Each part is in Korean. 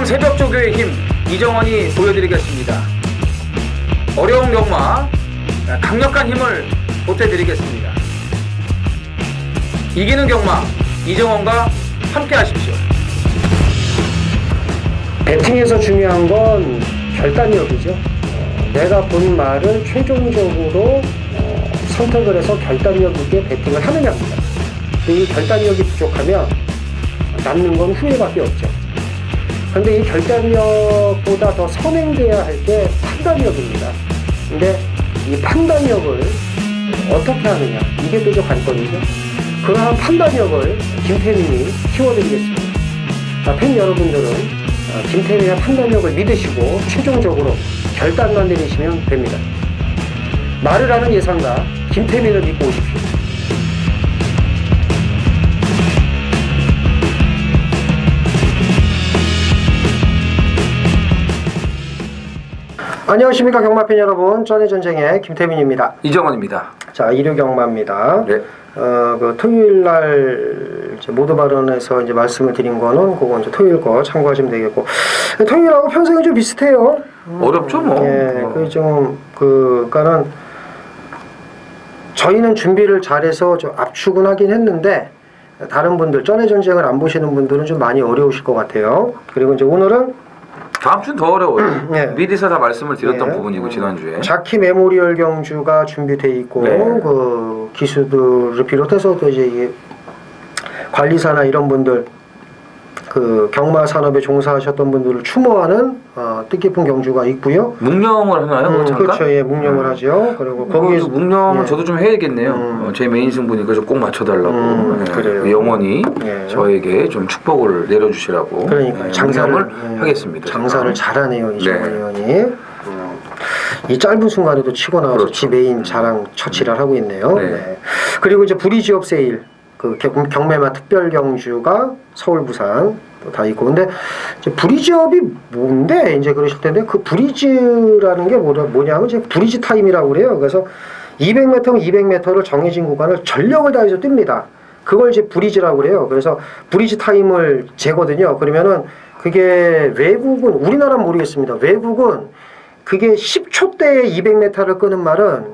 기상 새벽 조교의 힘 이정원이 보여드리겠습니다. 어려운 경마 강력한 힘을 보태드리겠습니다. 이기는 경마 이정원과 함께 하십시오. 배팅에서 중요한 건 결단력이죠. 내가 본 말을 최종적으로 선택을 해서 결단력 있게 배팅을 하느냐입니다. 이 결단력이 부족하면 남는 건 후회밖에 없죠. 그런데 이 결단력보다 더 선행돼야 할 게 판단력입니다. 근데 이 판단력을 어떻게 하느냐, 이게 또 관건이죠. 그러한 판단력을 김태민이 키워드리겠습니다. 팬 여러분들은 김태민의 판단력을 믿으시고 최종적으로 결단만 내리시면 됩니다. 말을 하는 예상가 김태민을 믿고 오십시오. 안녕하십니까 경마팬 여러분, 쩐의 전쟁의 김태민입니다. 이정원입니다. 자, 일요 경마입니다. 네. 그 토요일 날 이제 모두 발언에서 이제 말씀을 드린 거는 그거 이제 토요일 거 참고하시면 되겠고, 토요일하고 편성이 좀 비슷해요. 어렵죠 뭐. 예, 그러니까는 저희는 준비를 잘해서 좀 압축은 하긴 했는데 다른 분들 쩐의 전쟁을 안 보시는 분들은 좀 많이 어려우실 것 같아요. 그리고 이제 오늘은 다음 주는 더 어려워요. 예. 미리서 다 말씀을 드렸던 예. 부분이고 지난주에. 자키 메모리얼 경주가 준비돼 있고, 네. 그 기수들을 비롯해서 또 이제 이 관리사나 이런 분들, 그 경마 산업에 종사하셨던 분들을 추모하는 뜻깊은 경주가 있고요. 묵념을 하나요? 잠깐? 그렇죠, 예, 묵념을 하죠. 그리고 거기에서 묵념을 예. 저도 좀 해야겠네요. 제 메인 승부니까 좀 꼭 맞춰달라고. 예. 그래요. 영원히 예. 저에게 좀 축복을 내려주시라고. 그러니까 예. 장사를 묵념을 하겠습니다. 장사를 제가. 잘하네요, 이정원 네. 의원이. 이 짧은 순간에도 치고 나와서 그렇죠. 지 메인 자랑 처치를 하고 있네요. 네. 네. 그리고 이제 브리지업 세일, 그 경매마 특별 경주가 서울, 부산 다 있고, 근데 이제 브리지업이 뭔데 이제 그러실 텐데, 그 브리즈라는 게 뭐냐면 이제 브리지 타임이라고 그래요. 그래서 200m면 200m를 정해진 구간을 전력을 다해서 뜹니다. 그걸 이제 브리즈라고 그래요. 그래서 브리지 타임을 재거든요. 그러면은 그게 외국은, 우리나라는 모르겠습니다. 외국은 그게 10초대에 200m를 끄는 말은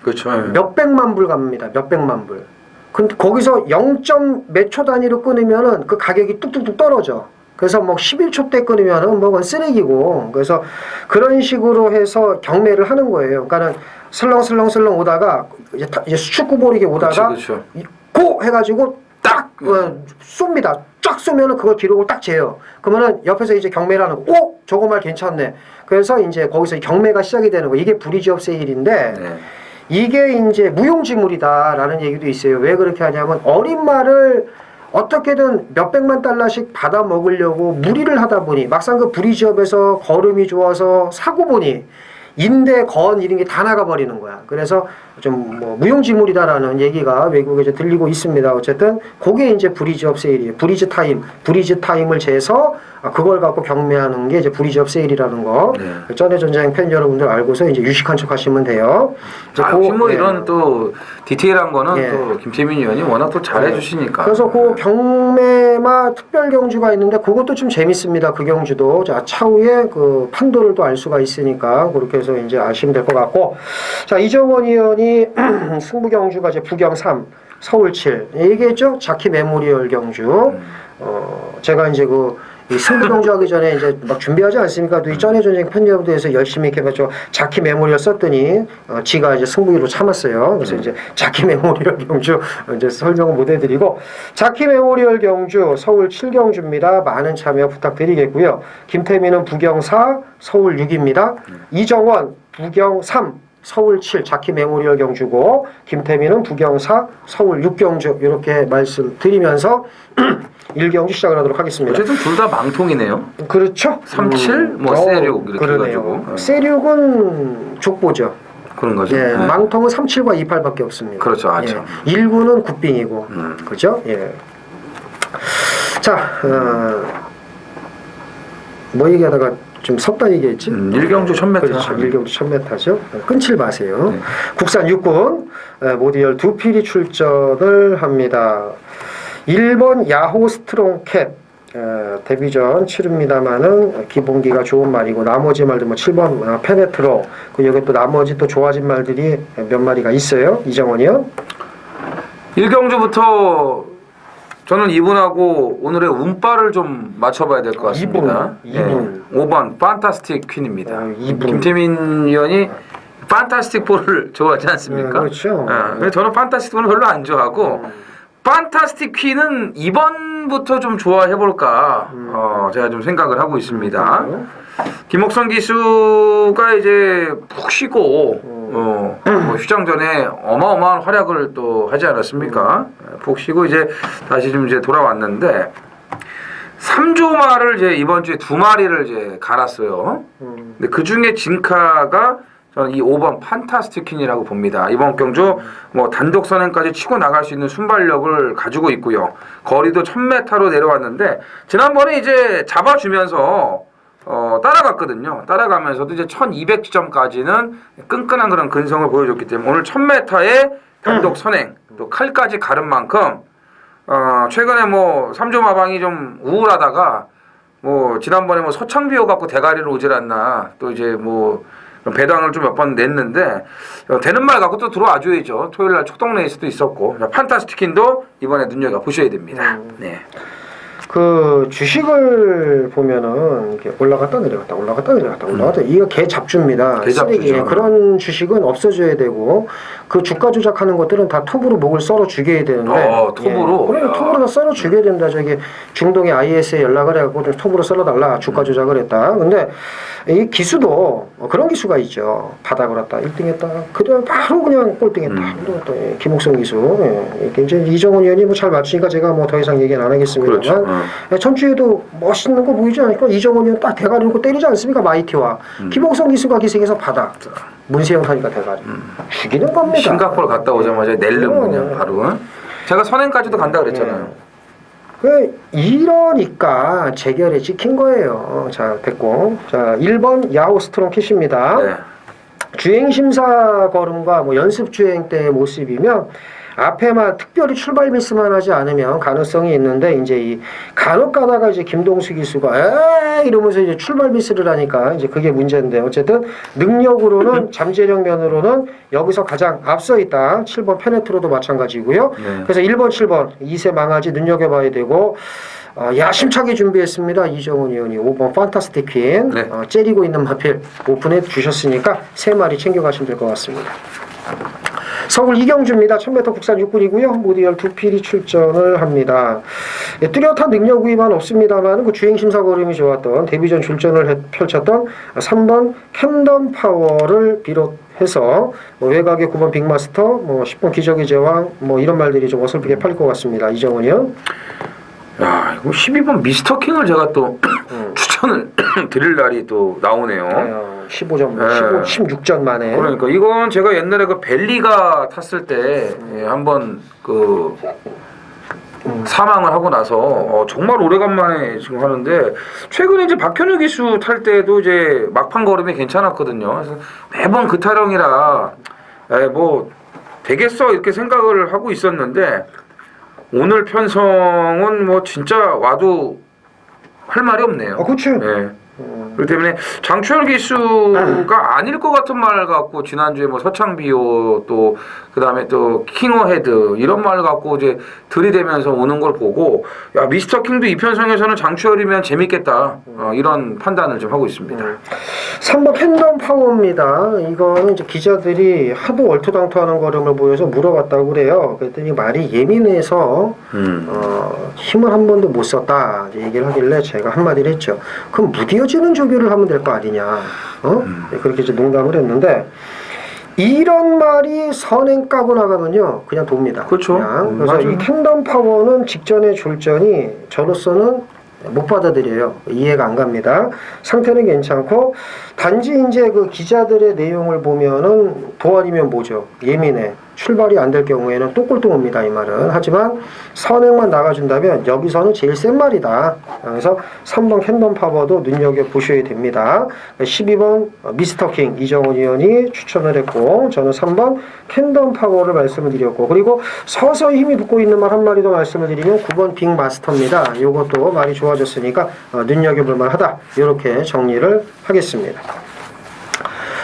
그렇죠. 몇백만 불 갑니다. 몇백만 불. 근데 거기서 0점 몇 초 단위로 끊으면은 그 가격이 뚝뚝뚝 떨어져. 그래서 뭐 11초 때 끊으면은 뭐 그건 쓰레기고. 그래서 그런 식으로 해서 경매를 하는 거예요. 그러니까는 슬렁슬렁 오다가 이제 수축구 보리게 오다가 그렇죠. 고 해가지고 딱 쏩니다. 쫙 쏘면은 그걸 기록을 딱 재요. 그러면은 옆에서 이제 경매를 하는 거, 오! 저거 말 괜찮네. 그래서 이제 거기서 경매가 시작이 되는 거. 이게 브리지업 세일인데, 네. 이게 이제 무용지물이다라는 얘기도 있어요. 왜 그렇게 하냐면 어린 말을 어떻게든 몇백만 달러씩 받아 먹으려고 무리를 하다 보니 막상 그 브리지업에서 걸음이 좋아서 사고 보니 인대, 건 이런 게 다 나가버리는 거야. 그래서 좀 뭐 무용지물이다라는 얘기가 외국에 이제 들리고 있습니다. 어쨌든 그게 이제 브리지업 세일이에요. 브리지 타임을 재서 그걸 갖고 경매하는 게 이제 브리지업 세일이라는 거. 네. 쩐의 전쟁 팬 여러분들 알고서 이제 유식한 척 하시면 돼요. 뭐 예. 이런 또 디테일한 거는 예. 또 김태민 의원이 워낙 또 잘해주시니까. 그래서 그 경매마 특별 경주가 있는데 그것도 좀 재밌습니다. 그 경주도 자 차후에 그 판도를 또 알 수가 있으니까 그렇게 해서 이제 아시면 될 것 같고, 자 이정원 의원이 승부 경주가 이제 부경 3, 서울 7 얘기했죠. 자키 메모리얼 경주. 제가 이제 이 승부 경주 하기 전에 이제 막 준비하지 않습니까? 또 이 쩐의 전쟁 팬 여러분들에서 열심히 이렇게 맞죠. 자키 메모리얼 썼더니 지가 이제 승부기로 참았어요. 그래서 이제 자키 메모리얼 경주 이제 설명을 못 해드리고, 자키 메모리얼 경주 서울 7경주입니다. 많은 참여 부탁드리겠고요. 김태민은 부경 4, 서울 6입니다. 이정원 부경 3, 서울 7 자키 메모리얼 경주고, 김태민은 부경 4, 서울 6경주 이렇게 말씀드리면서 1경주 시작을 하도록 하겠습니다. 어쨌든 둘 다 망통이네요. 그렇죠. 37, 뭐 세륙 이렇게 그러네요. 해가지고. 세륙은 족보죠. 그런 거죠. 예, 네. 망통은 37과 28밖에 없습니다. 그렇죠. 아죠. 예, 1구는 굿빙이고, 그죠? 예. 자, 뭐 얘기하다가 좀 섰다 얘기했지? 1경주 1000m. 그렇죠. 1경주 1000m죠. 끊질 마세요. 네. 국산 육군 모두 12필이 출전을 합니다. 1번 야호 스트롱캣, 데뷔전 치릅니다만은 기본기가 좋은 말이고 나머지 말들 뭐 7번 페네트로 그 여기 또 나머지 또 좋아진 말들이 몇 마리가 있어요. 이정원이요. 1경주부터 저는 이분하고 오늘의 운빨을 좀 맞춰봐야 될 것 같습니다. 2분. 5번 판타스틱 퀸입니다. 2분. 김태민 위원이 판타스틱 볼을 좋아하지 않습니까? 그렇죠. 근데 저는 판타스틱 볼은 별로 안 좋아하고 판타스틱 퀸은 2번부터 좀 좋아해볼까 제가 좀 생각을 하고 있습니다. 김옥성 기수가 이제 푹 쉬고 뭐 휴장 전에 어마어마한 활약을 또 하지 않았습니까? 푹 쉬고 이제 다시 좀 이제 돌아왔는데 3조마를 이제 이번 주에 2마리를 이제 갈았어요. 근데 그 중에 진카가 저는 이 5번 판타스틱퀸이라고 봅니다. 이번 경주 뭐 단독 선행까지 치고 나갈 수 있는 순발력을 가지고 있고요. 거리도 1000m로 내려왔는데 지난번에 이제 잡아주면서 따라갔거든요. 따라가면서도 이제 1200지점까지는 끈끈한 그런 근성을 보여줬기 때문에 오늘 1000m의 단독 선행 또 칼까지 가른 만큼 최근에 뭐 3조 마방이 좀 우울하다가 뭐 지난번에 뭐 서창비호 갖고 대가리를 오질 않나 또 이제 뭐 배당을 좀 몇 번 냈는데 되는 말 갖고 또 들어와줘야죠. 토요일날 촉동 레이스도 있었고 판타스틱퀸도 이번에 눈여겨 보셔야 됩니다. 네. 그 주식을 보면은 이렇게 올라갔다 내려갔다 올라갔다 내려갔다 올라갔다 이거 개 잡주입니다. 개 잡주죠. 쓰레기. 그런 주식은 없어져야 되고 그 주가 조작하는 것들은 다 톱으로 목을 썰어 죽여야 되는데 톱으로? 그래 톱으로 다 썰어 죽여야 된다. 저기 중동의 IS에 연락을 해갖고 좀 톱으로 썰어달라 주가 조작을 했다. 근데 이 기수도 그런 기수가 있죠. 바닥을 왔다 1등했다 그냥 바로 그냥 꼴등했다. 김옥성 기수. 이렇게 이제 이정원 의원이 뭐 잘 맞추니까 제가 뭐 더 이상 얘기는 안 하겠습니다만. 그렇죠. 전주에도 멋있는 거 보이지 않을까? 이정원 의원 딱 대가리 놓고 때리지 않습니까? 마이티와 김옥성 기수가 기생해서 바닥 문세영 타니까 대가리 죽이는 겁니다. 싱가포르 갔다 오자마자 낼름 그냥 바로 제가 선행까지도 간다 그랬잖아요. 이러니까 재결에 찍힌 거예요. 자 됐고 자 1번 야오스트롱 킷입니다. 네. 주행심사 걸음과 뭐 연습주행 때의 모습이면 앞에만 특별히 출발 미스만 하지 않으면 가능성이 있는데 이제 이 간혹 가다가 이제 김동수 기수가 이러면서 이제 출발 미스를 하니까 이제 그게 문제인데 어쨌든 능력으로는 잠재력 면으로는 여기서 가장 앞서 있다. 7번 페네트로도 마찬가지고요. 네. 그래서 1번, 7번 2세 망아지 눈여겨봐야 되고 야심차게 준비했습니다. 이정훈 의원이 5번 판타스틱 퀸 네. 째리고 있는 마필 오픈해 주셨으니까 3마리 챙겨가시면 될 것 같습니다. 서울 이경주입니다. 1000m 국산 6군이고요. 모두 12필이 출전을 합니다. 뚜렷한 능력 우위만 없습니다만 그 주행심사 걸음이 좋았던 데뷔전 출전을 펼쳤던 3번 캔덤 파워를 비롯해서 외곽의 9번 빅마스터, 10번 기적의 제왕 이런 말들이 좀 어설프게 팔릴 것 같습니다. 이정원이요. 야, 이거 12번 미스터 킹을 제가 또 추천을 드릴 날이 또 나오네요. 15점, 네. 16전 만에. 그러니까 이건 제가 옛날에 그 벨리가 탔을 때 한번 그 사망을 하고 나서 정말 오래간만에 지금 하는데 최근에 이제 박현우 기수 탈 때도 이제 막판 걸음이 괜찮았거든요. 그래서 매번 그 타령이라 뭐 되겠어 이렇게 생각을 하고 있었는데 오늘 편성은 뭐 진짜 와도 할 말이 없네요. 그렇죠. 네. 그렇기 때문에 장추열 기수가 아닐 것 같은 말 갖고 지난주에 뭐 서창비호 또 그다음에 또 킹어헤드 이런 말 갖고 이제 들이대면서 오는 걸 보고 야 미스터 킹도 이 편성에서는 장추열이면 재밌겠다 이런 판단을 좀 하고 있습니다. 3번 캔덤 파워입니다. 이거는 이제 기자들이 하도 얼토당토하는 걸음을 보여서 물어봤다고 그래요. 그랬더니 말이 예민해서 힘을 한 번도 못 썼다 얘기를 하길래 제가 한마디를 했죠. 그럼 무뎌지는 조교를 하면 될 거 아니냐. 그렇게 이제 농담을 했는데 이런 말이 선행 까고 나가면요 그냥 돕니다. 그렇죠. 그래서 이 캔덤 파워는 직전의 졸전이 저로서는 못 받아들여요. 이해가 안 갑니다. 상태는 괜찮고 단지 이제 그 기자들의 내용을 보면은 도안이면 뭐죠? 예민해. 출발이 안 될 경우에는 또 꼴등입니다. 이 말은. 하지만 선행만 나가준다면 여기서는 제일 센 말이다. 그래서 3번 캔덤 파워도 눈여겨보셔야 됩니다. 12번 미스터 킹 이정훈 의원이 추천을 했고 저는 3번 캔덤 파워를 말씀을 드렸고 그리고 서서히 힘이 붙고 있는 말 한 마리 더 말씀을 드리면 9번 빅 마스터입니다. 이것도 말이 좋아졌으니까 눈여겨볼 만하다. 이렇게 정리를 하겠습니다.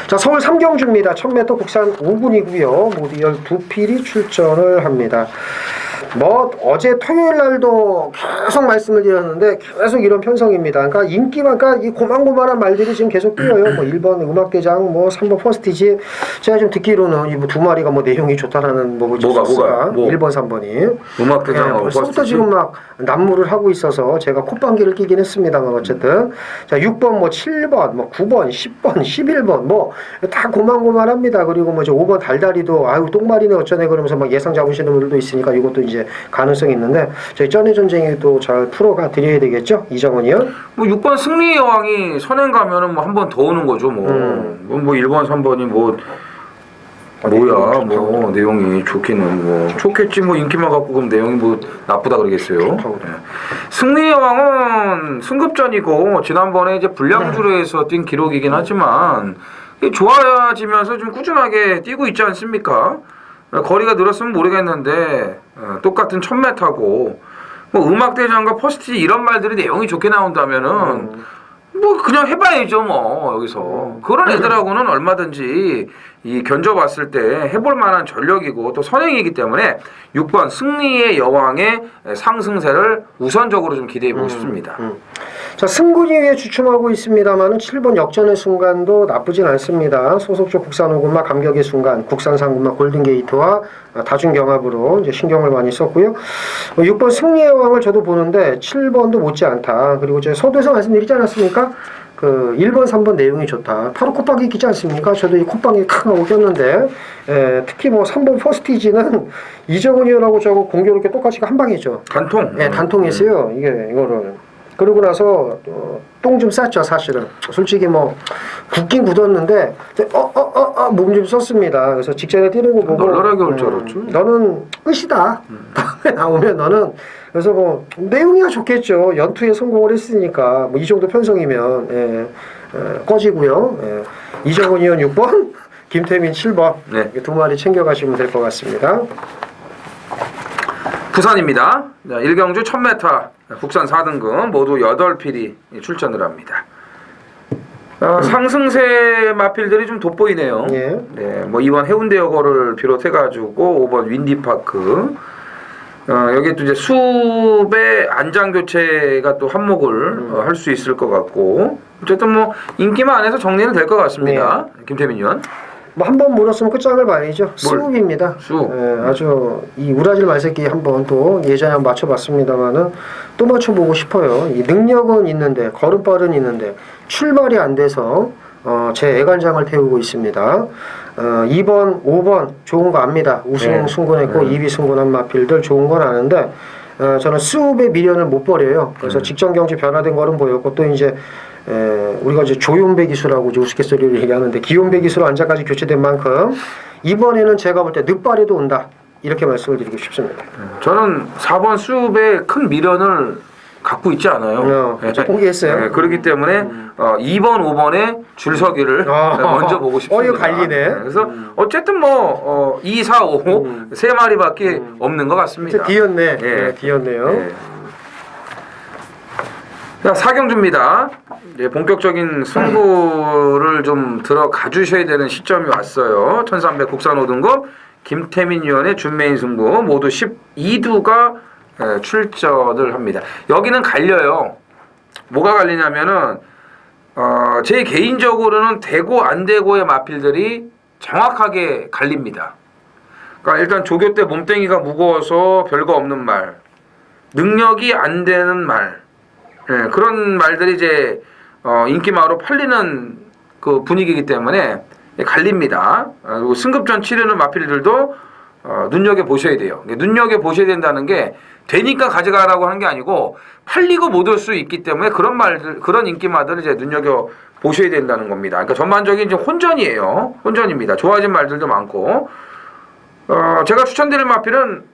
자, 서울 3경주입니다. 1000m 국산 5군이고요. 모두 12필이 출전을 합니다. 뭐 어제 토요일 날도 계속 말씀을 드렸는데 계속 이런 편성입니다. 그러니까 인기만 그러니까 이 고만고만한 말들이 지금 계속 뛰어요. 뭐 1번 음악대장, 뭐 3번 퍼스티지. 제가 좀 듣기로는 이 두 마리가 뭐 내용이 좋다라는 뭐 뭐가 1번, 3번이 음악대장 벌써부터 지금 막 난무를 하고 있어서 제가 콧방귀를 끼긴 했습니다만 어쨌든 자 6번 뭐 7번 뭐 9번 10번 11번 뭐 다 고만고만합니다. 그리고 뭐 이제 5번 달달이도 아유 똥말이네 어쩌네 그러면서 막 예상 잡으시는 분들도 있으니까 이것도 이제 가능성이 있는데 저희 쩐의 전쟁에도 잘 풀어가 드려야 되겠죠? 이정원이요? 뭐 6번 승리의 여왕이 선행 가면은 뭐 한 번 더 오는 거죠. 뭐 1번 3번이 뭐 뭐야 뭐 내용이 좋기는 뭐 좋겠지 뭐 인기만 갖고 그럼 내용이 뭐 나쁘다 그러겠어요. 네. 승리의 여왕은 승급전이고 지난번에 이제 불량주로에서 뛴 기록이긴 하지만 좋아지면서 좀 꾸준하게 뛰고 있지 않습니까? 거리가 늘었으면 모르겠는데 똑같은 1000m고 뭐 음악대장과 퍼스티지 이런 말들이 내용이 좋게 나온다면은 뭐 그냥 해봐야죠 뭐 여기서 그런 애들하고는 얼마든지 이 견져봤을 때 해볼 만한 전력이고 또 선행이기 때문에 6번 승리의 여왕의 상승세를 우선적으로 좀 기대해보고 싶습니다. 자 승군이에 주춤하고 있습니다만은 7번 역전의 순간도 나쁘진 않습니다. 소속조 국산호군마 감격의 순간, 국산상군마 골든게이트와 다중경합으로 이제 신경을 많이 썼고요. 6번 승리의 여왕을 저도 보는데 7번도 못지않다. 그리고 제가 서두에서 말씀드리지 않았습니까? 그 1번, 3번 내용이 좋다. 바로 콧방귀 끼지 않습니까? 저도 이 콧방귀 칵 하고 꼈는데 특히 뭐 3번 퍼스티지는 이정훈 의원하고 저하고 공교롭게 똑같이 한 방이죠. 단통? 네, 단통했어요. 이거를. 그러고 나서 똥 좀 쌌죠 사실은. 솔직히 뭐 굳긴 굳었는데 몸 좀 썼습니다. 그래서 직전에 뛰는 거 보고 널널하게 올 줄 알았죠. 너는 끝이다. 다음에 나오면 너는 그래서 뭐 내용이야 좋겠죠. 연투에 성공을 했으니까 뭐 이 정도 편성이면 꺼지고요. 이정훈 의원 6번, 김태민 7번 네. 두 마리 챙겨가시면 될 것 같습니다. 부산입니다. 1경주 1000m 국산 4등급 모두 8필이 출전을 합니다. 상승세 마필들이 좀 돋보이네요. 예. 네, 뭐 2번 해운대여고를 비롯해가지고 5번 윈디파크 여기 또 이제 수배 안장 교체가 또 한몫을 할 수 있을 것 같고 어쨌든 뭐 인기만 안 해서 정리는 될 것 같습니다. 네. 김태민 의원. 뭐 한 번 물었으면 끝장을 봐야죠. 수욱입니다. 수욱. 아주 이 우라질 말새끼 한번 또 예전에 한번 맞춰봤습니다만은 또 맞춰보고 싶어요. 이 능력은 있는데 걸음발은 있는데 출발이 안 돼서 제 애간장을 태우고 있습니다. 2번, 5번 좋은 거 압니다. 우승 승군했고 2위 승군한 마필들 좋은 건 아는데 저는 수읍의 미련을 못 버려요. 그래서 직전 경지 변화된 거는 보였고 또 이제 우리가 이제 조용배 기수라고 이제 우스갯소리를 얘기하는데 기용배 기수로 안장까지 교체된 만큼 이번에는 제가 볼 때 늦발에도 온다 이렇게 말씀을 드리고 싶습니다. 저는 4번 수읍의 큰 미련을 갖고 있지 않아요. 저 포기했어요. 네, 그렇기 때문에 2번, 5번에 줄서기를 먼저 보고 싶습니다. 이거 갈리네. 그래서 어쨌든 뭐 2, 4, 5 세 마리밖에 없는 것 같습니다. 뒤였네. 예. 뒤였네요. 예. 자, 4경주입니다. 이제 본격적인 승부를 좀 들어가 주셔야 되는 시점이 왔어요. 1300 국산 5등급 김태민 의원의 준메인 승부 모두 12두가 출전을 합니다. 여기는 갈려요. 뭐가 갈리냐면은 제 개인적으로는 되고 안 되고의 마필들이 정확하게 갈립니다. 그러니까 일단 조교 때 몸뚱이가 무거워서 별거 없는 말, 능력이 안 되는 말, 그런 말들이 이제 인기마로 팔리는 그 분위기이기 때문에 갈립니다. 그리고 승급전 치르는 마필들도 눈여겨 보셔야 돼요. 눈여겨 보셔야 된다는 게 되니까 가져가라고 하는 게 아니고 팔리고 못 올 수 있기 때문에 그런 말들, 그런 인기마들을 이제 눈여겨 보셔야 된다는 겁니다. 그러니까 전반적인 이제 혼전이에요. 혼전입니다. 좋아진 말들도 많고 제가 추천드릴 마필은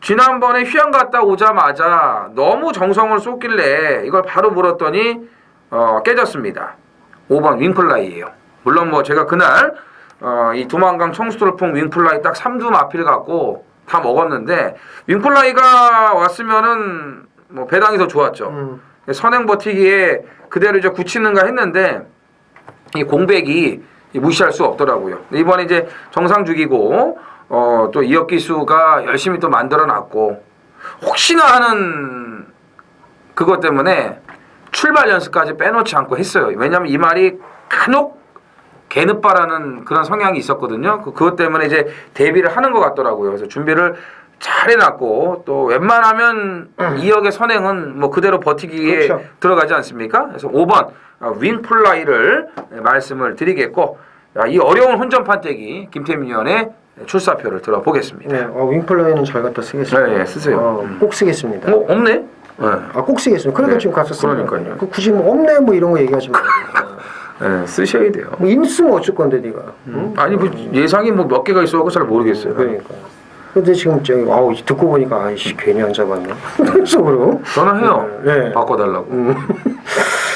지난번에 휴양 갔다 오자마자 너무 정성을 쏟길래 이걸 바로 물었더니 깨졌습니다. 5번 윙플라이예요. 물론 뭐 제가 그날 이 두만강 청수돌풍 윙플라이 딱 3두 마필 갖고 다 먹었는데 윙플라이가 왔으면은 뭐 배당이 더 좋았죠. 선행 버티기에 그대로 이제 굳히는가 했는데 이 공백이 무시할 수 없더라고요. 이번에 이제 정상 죽이고 또 이혁기수가 열심히 또 만들어놨고 혹시나 하는 그것 때문에 출발 연습까지 빼놓지 않고 했어요. 왜냐하면 이 말이 간혹 개늦바라는 그런 성향이 있었거든요. 그것 때문에 이제 대비를 하는 것 같더라고요. 그래서 준비를 잘 해놨고 또 웬만하면 2역의 선행은 뭐 그대로 버티기에 그렇죠. 들어가지 않습니까? 그래서 5번 윙플라이를 말씀을 드리겠고 이 어려운 혼전판 떼기 김태민 위원의 출사표를 들어보겠습니다. 네, 윙플라이는 잘 갖다 쓰겠습니다. 네, 쓰세요. 꼭 쓰겠습니다. 뭐 없네? 네. 꼭 쓰겠습니다. 그래도 네, 지금 가서 쓰면 그러니까요. 굳이 뭐 없네 뭐 이런 거 얘기하지 말고. 네, 쓰셔야 돼요. 뭐 있으면 어쩔 건데 네가. 응? 아니 뭐 예상이 뭐 몇 개가 있어서 잘 모르겠어요. 그러니까. 근데 지금 저기 듣고 보니까 아이씨 괜히 안 잡았네. 속으로. 전화해요. 네. 바꿔달라고.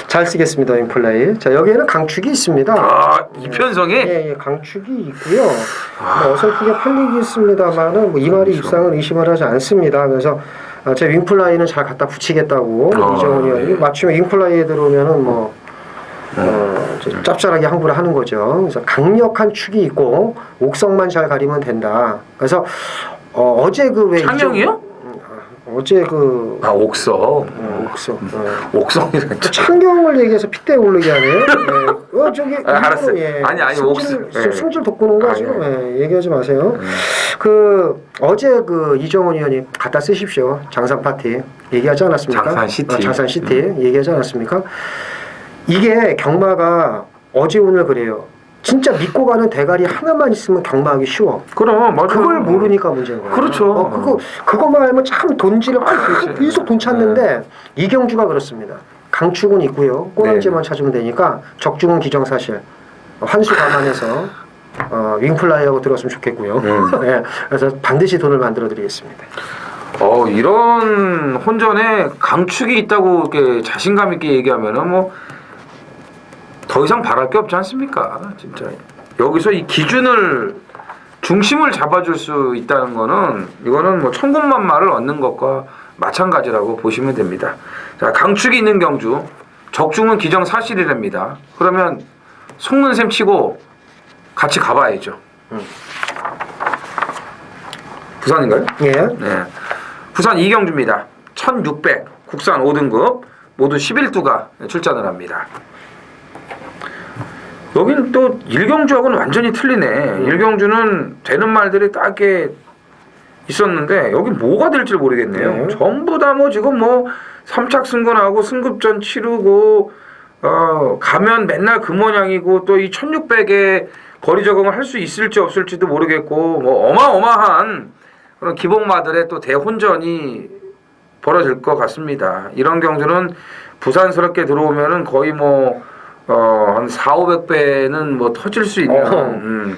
잘 쓰겠습니다. 윙플라이. 자 여기에는 강축이 있습니다. 이편성에 예, 강축이 있고요. 뭐 어설프게 팔리기 있습니다만은 뭐 이 말이 그렇죠. 입상을 의심을 하지 않습니다. 그래서 제 윙플라이는 잘 갖다 붙이겠다고 이정훈 의원이 네. 마침 윙플라이에 들어오면은 뭐 짭짤하게 항구를 하는 거죠. 그래서 강력한 축이 있고 옥성만 잘 가리면 된다. 그래서 어제 그 창녕이요? 어제 그 옥성. 옥성. 옥성이란 창경을 얘기해서 핏대 오르게 하네요. 네. 저기 알았어요. 예. 아니 승질, 옥성. 승질 돋구는 거 아니, 지금 얘기하지 마세요. 어제 그 이정훈 의원이 갖다 쓰십시오. 장산 파티 얘기하지 않았습니까? 장산 시티. 장산 시티 얘기하지 않았습니까? 이게 경마가 어제 오늘 그래요. 진짜 믿고 가는 대가리 하나만 있으면 경마하기 쉬워. 그럼 맞아. 그걸 모르니까 문제인 거야. 그렇죠. 그거만 알면 참 돈질을 계속 돈 찾는데 이경주가 그렇습니다. 강축은 있고요. 꼬랑지만 찾으면 되니까 적중은 기정사실. 환수 감안해서 윙플라이하고 들었으면 좋겠고요. 네, 그래서 반드시 돈을 만들어 드리겠습니다. 이런 혼전에 강축이 있다고 이렇게 자신감 있게 얘기하면은 뭐 더 이상 바랄 게 없지 않습니까? 진짜 여기서 이 기준을 중심을 잡아줄 수 있다는 거는 이거는 뭐 천군만마를 얻는 것과 마찬가지라고 보시면 됩니다. 자, 강축이 있는 경주, 적중은 기정사실이랍니다. 그러면 속는 셈 치고 같이 가봐야죠. 부산인가요? 예. 네. 부산 이경주입니다. 1600 국산 5등급 모두 11두가 출전을 합니다. 여기는 또 일경주하고는 완전히 틀리네. 일경주는 되는 말들이 딱게 있었는데 여기 뭐가 될지 모르겠네요. 네. 전부 다 뭐 지금 뭐 3착 승권하고 승급전 치르고 가면 맨날 그 모양이고 또 이 1600에 거리 적응을 할 수 있을지 없을지도 모르겠고 뭐 어마어마한 그런 기복마들의 또 대혼전이 벌어질 것 같습니다. 이런 경주는 부산스럽게 들어오면은 거의 뭐 한 4,500배는 뭐 터질 수 있는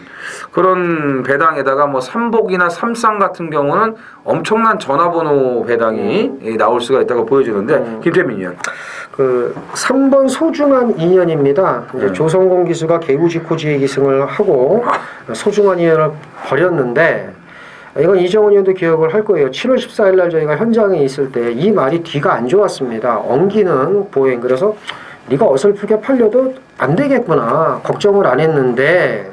그런 배당에다가 뭐 삼복이나 삼상 같은 경우는 엄청난 전화번호 배당이 나올 수가 있다고 보여지는데 김태민 의원. 3번 소중한 인연입니다. 이제 조성공 기수가 개우지코지의 기승을 하고 소중한 인연을 버렸는데 이건 이정훈 의원도 기억을 할 거예요. 7월 14일 날 저희가 현장에 있을 때 이 말이 뒤가 안 좋았습니다. 엉기는 보행. 그래서 네가 어설프게 팔려도 안 되겠구나. 걱정을 안 했는데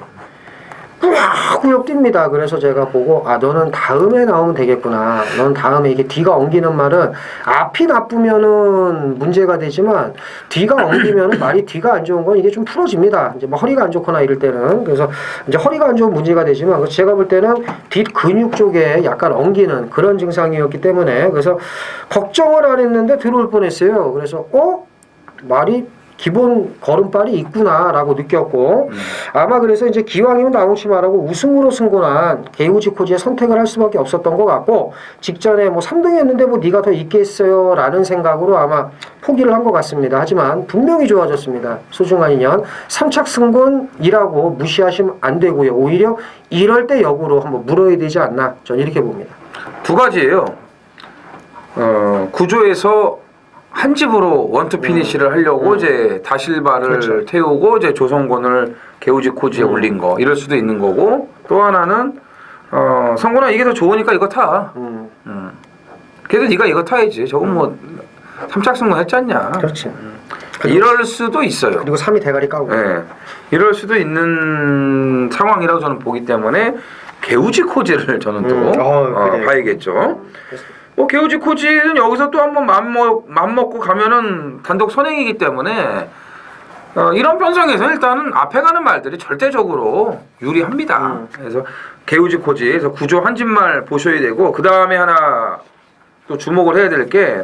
꾸역꾸역 뜁니다. 그래서 제가 보고 너는 다음에 나오면 되겠구나. 넌 다음에 이게 뒤가 엉기는 말은 앞이 나쁘면은 문제가 되지만 뒤가 엉기면은 말이 뒤가 안 좋은 건 이게 좀 풀어집니다. 이제 뭐 허리가 안 좋거나 이럴 때는 그래서 이제 허리가 안 좋은 문제가 되지만 제가 볼 때는 뒷 근육 쪽에 약간 엉기는 그런 증상이었기 때문에 그래서 걱정을 안 했는데 들어올 뻔했어요. 그래서 말이 기본 걸음발이 있구나라고 느꼈고 아마 그래서 이제 기왕이면 나홍치 말하고 우승으로 승곤한 게우지 코지의 선택을 할 수밖에 없었던 것 같고 직전에 뭐 3등이었는데 뭐 네가 더 있겠어요라는 생각으로 아마 포기를 한 것 같습니다. 하지만 분명히 좋아졌습니다. 소중한 인연 3착 승곤이라고 무시하시면 안 되고요. 오히려 이럴 때 역으로 한번 물어야 되지 않나 저는 이렇게 봅니다. 두 가지예요. 구조에서 한 집으로 원투 피니시를 하려고 이제 다실바를 그렇죠. 태우고 이제 조성곤을 게우지 코지에 올린 거 이럴 수도 있는 거고 또 하나는 성곤아 이게 더 좋으니까 이거 타. 그래도 네가 이거 타야지. 저건 뭐 삼착승문 했잖냐. 그렇지. 이럴 수도 있어요. 그리고 3위 대가리 까고. 네. 이럴 수도 있는 상황이라고 저는 보기 때문에 게우지 코지를 저는 또 그래. 봐야겠죠. 뭐 게우지 코지는 여기서 또 한번 맘먹고 가면은 단독 선행이기 때문에 이런 편성에서 일단은 앞에 가는 말들이 절대적으로 유리합니다. 그래서 게우지 코지 그래서 구조 한 집말 보셔야 되고 그 다음에 하나 또 주목을 해야 될 게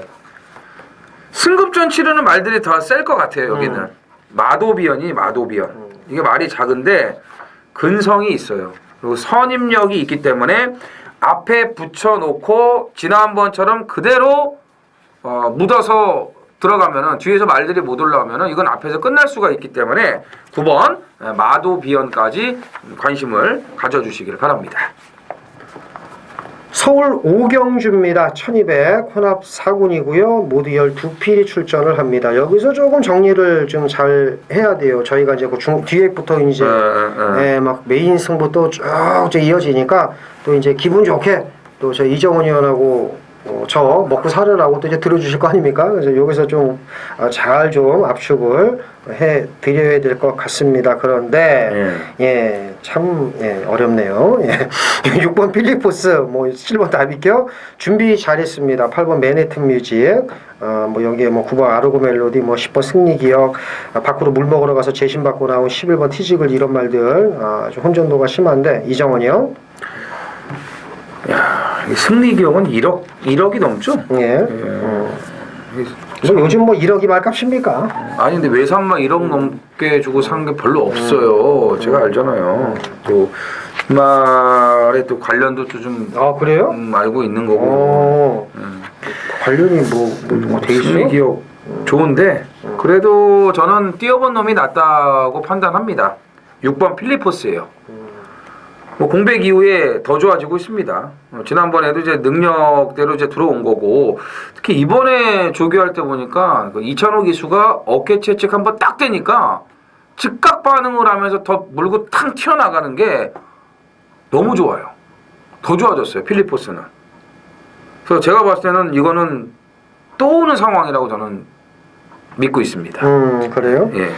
승급전 치르는 말들이 더 셀 것 같아요. 여기는 마도비언이 마도비언 이게 말이 작은데 근성이 있어요. 그리고 선임력이 있기 때문에 앞에 붙여놓고 지난번처럼 그대로 묻어서 들어가면은 뒤에서 말들이 못 올라오면은 이건 앞에서 끝날 수가 있기 때문에 9번 마도비언까지 관심을 가져주시길 바랍니다. 서울 오경주입니다. 1200 혼합 4군이고요. 모두 12필이 출전을 합니다. 여기서 조금 정리를 좀 잘 해야 돼요. 저희가 이제 그 뒤에부터 이제 막 메인 승부 또 쭉 이어지니까 또 이제 기분 좋게 또 저 이정원 의원하고 저 먹고 살으라고 또 이제 들어주실 거 아닙니까? 그래서 여기서 좀 잘 좀 압축을 해 드려야 될 것 같습니다. 그런데 참 어렵네요. 6번 필리포스, 뭐 7번 다비껴 준비 잘했습니다. 8번 맨해튼 뮤직, 뭐 여기에 뭐 9번 아르고 멜로디, 뭐 10번 승리 기억, 밖으로 물 먹으러 가서 재심 받고 나온 11번 티지글 이런 말들 좀 혼전도가 심한데 이정원이요. 야, 승리 기억은 1억이 넘죠? 뭐 요즘 뭐 1억이 말값입니까? 아니 근데 외산만 1억 넘게 주고 산 게 별로 없어요. 제가 알잖아요. 또 말에 또 관련도 좀 그래요? 알고 있는 거고. 관련이 뭐 되게 승리 기억 좋은데 그래도 저는 뛰어본 놈이 낫다고 판단합니다. 6번 필리포스예요. 뭐 공백 이후에 더 좋아지고 있습니다. 지난번에도 이제 능력대로 이제 들어온 거고 특히 이번에 조교할 때 보니까 이찬호 기수가 어깨 채찍 한번 딱 대니까 즉각 반응을 하면서 더 물고 탕 튀어나가는 게 너무 좋아요. 더 좋아졌어요. 필리포스는. 그래서 제가 봤을 때는 이거는 또 오는 상황이라고 저는 믿고 있습니다. 그래요? 예.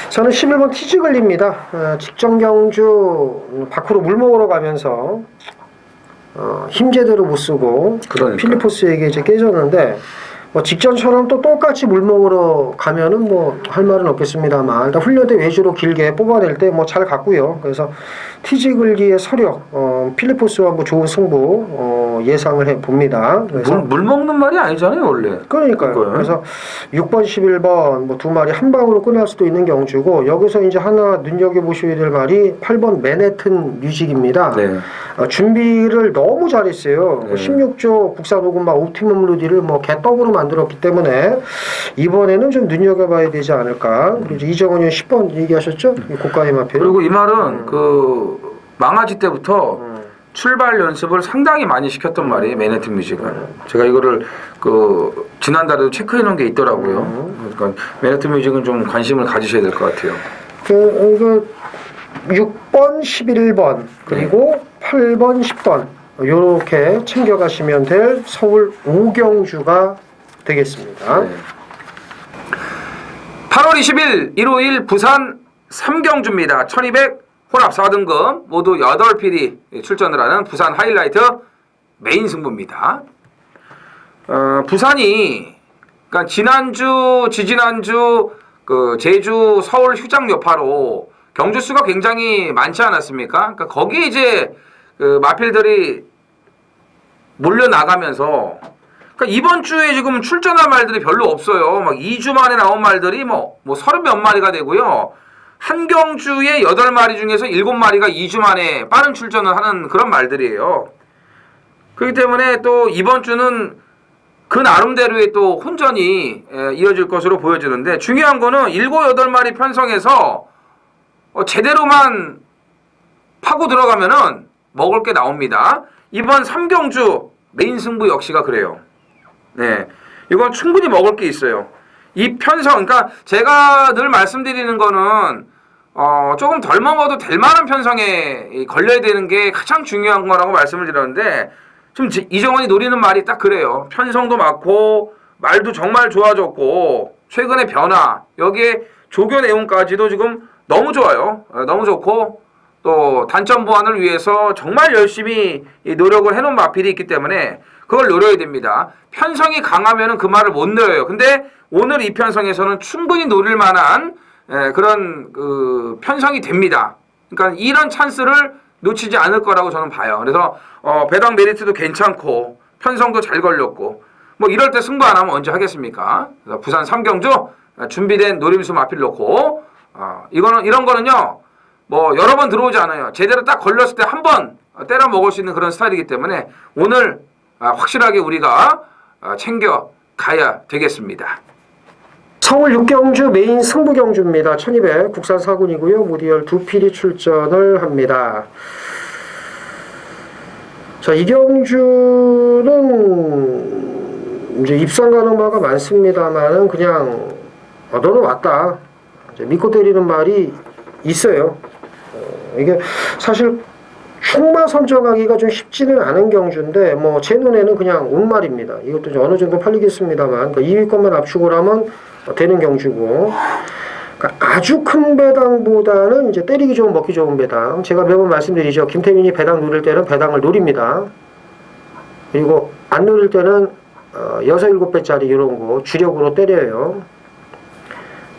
저는 11번 티즈글리입니다. 직전 경주 밖으로 물 먹으러 가면서 힘 제대로 못 쓰고 그러니까. 필리포스에게 이제 깨졌는데 뭐 직전처럼 또 똑같이 물 먹으러 가면은 뭐 할 말은 없겠습니다만 일단 훈련대 외주로 길게 뽑아낼 때 뭐 잘 갔고요. 그래서 티지글기의 서력, 필리포스와 뭐 좋은 승부 예상을 해 봅니다. 그래서 물 먹는 말이 아니잖아요 원래. 그러니까요. 그거요. 그래서 6번, 11번 뭐 두 마리 한 방으로 끝날 수도 있는 경주고 여기서 이제 하나 눈여겨 보셔야 될 말이 8번 맨해튼 뮤직입니다. 네. 준비를 너무 잘했어요. 네. 16조 국사녹음막 옵티멈 루디를 뭐 개떡으로 만들었기 때문에 이번에는 좀 눈여겨봐야 되지 않을까. 그리고 이정원 의원 10번 얘기하셨죠? 고가의 마필. 그리고 이 말은 그 망아지 때부터 출발 연습을 상당히 많이 시켰던 말이 맨해튼 뮤직은. 제가 이거를 그 지난달에도 체크해 놓은 게 있더라고요. 그러니까 맨해튼 뮤직은 좀 관심을 가지셔야 될 것 같아요. 그 6번, 11번 그리고 8번, 10번 요렇게 챙겨가시면 될 서울 오경주가 되겠습니다. 네. 8월 20일 일요일 부산 3경주입니다. 1200 혼합 4등급 모두 8필이 출전을 하는 부산 하이라이트 메인 승부입니다. 부산이 그러니까 지난주, 지지난주 그 제주, 서울 휴장 여파로 경주 수가 굉장히 많지 않았습니까? 그러니까 거기에 이제 그 마필들이 몰려 나가면서 그러니까 이번 주에 지금 출전한 말들이 별로 없어요. 막 2주 만에 나온 말들이 뭐 30몇 마리가 되고요. 한 경주에 8마리 중에서 7마리가 2주 만에 빠른 출전을 하는 그런 말들이에요. 그렇기 때문에 또 이번 주는 그 나름대로의 또 혼전이 이어질 것으로 보여지는데, 중요한 거는 7, 8마리 편성해서 제대로만 파고 들어가면은 먹을 게 나옵니다. 이번 3경주 메인 승부 역시가 그래요. 네, 이건 충분히 먹을 게 있어요. 이 편성, 그러니까 제가 늘 말씀드리는 거는 조금 덜 먹어도 될 만한 편성에 걸려야 되는 게 가장 중요한 거라고 말씀을 드렸는데, 좀 이정원이 노리는 말이 딱 그래요. 편성도 많고 말도 정말 좋아졌고 최근의 변화, 여기에 조교 내용까지도 지금 너무 좋아요. 너무 좋고 또 단점 보완을 위해서 정말 열심히 노력을 해놓은 마필이 있기 때문에 그걸 노려야 됩니다. 편성이 강하면 그 말을 못 노려요. 근데 오늘 이 편성에서는 충분히 노릴 만한 그런 편성이 됩니다. 그러니까 이런 찬스를 놓치지 않을 거라고 저는 봐요. 그래서 배당 메리트도 괜찮고 편성도 잘 걸렸고 뭐 이럴 때 승부 안 하면 언제 하겠습니까? 그래서 부산 3경주 준비된 노림수 마필 놓고 이런 거는요 뭐 여러 번 들어오지 않아요. 제대로 딱 걸렸을 때 한 번 때려 먹을 수 있는 그런 스타일이기 때문에 오늘 확실하게 우리가 챙겨 가야 되겠습니다. 서울 6경주 메인 승부 경주입니다. 1200 국산 4군이고요. 모디열 2필이 출전을 합니다. 자, 이 경주는 이제 입상 가능마가 많습니다만은 그냥 너는 왔다 이제 믿고 때리는 말이 있어요. 이게 사실 충마 선정하기가 좀 쉽지는 않은 경주인데 뭐 제 눈에는 그냥 온 말입니다. 이것도 이제 어느 정도 팔리겠습니다만 그러니까 2위권만 압축을 하면 되는 경주고, 그러니까 아주 큰 배당보다는 이제 때리기 좋은 먹기 좋은 배당. 제가 매번 말씀드리죠. 김태민이 배당 누릴 때는 배당을 노립니다. 그리고 안 누릴 때는 6, 7배짜리 이런 거 주력으로 때려요.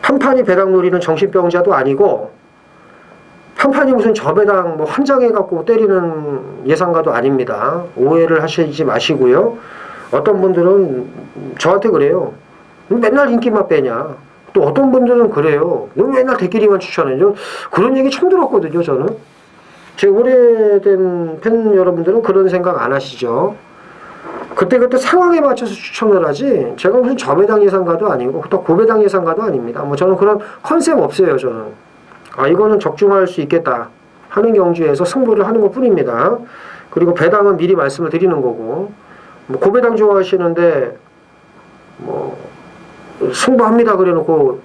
판판이 배당 노리는 정신병자도 아니고 판판이 무슨 저배당 뭐 환장해갖고 때리는 예상가도 아닙니다. 오해를 하시지 마시고요. 어떤 분들은 저한테 그래요. 맨날 인기만 빼냐. 또 어떤 분들은 그래요. 너 맨날 대끼리만 추천해. 그런 얘기 처음 들었거든요, 저는. 제 오래된 팬 여러분들은 그런 생각 안 하시죠. 그때 상황에 맞춰서 추천을 하지, 제가 무슨 저배당 예상가도 아니고, 또 고배당 예상가도 아닙니다. 뭐 저는 그런 컨셉 없어요, 저는. 이거는 적중할 수 있겠다 하는 경주에서 승부를 하는 것 뿐입니다. 그리고 배당은 미리 말씀을 드리는 거고, 뭐 고배당 좋아하시는데, 뭐, 승부합니다 그래 놓고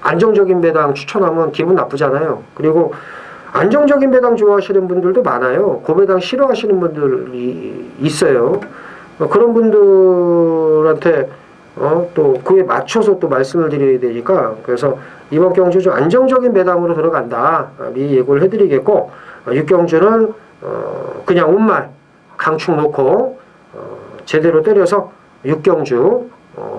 안정적인 배당 추천하면 기분 나쁘잖아요. 그리고 안정적인 배당 좋아하시는 분들도 많아요. 고배당 싫어하시는 분들이 있어요. 그런 분들한테 또 그에 맞춰서 또 말씀을 드려야 되니까, 그래서 이번 경주 좀 안정적인 배당으로 들어간다 미리 예고를 해드리겠고, 6경주는 그냥 온말 강축 놓고 제대로 때려서 6경주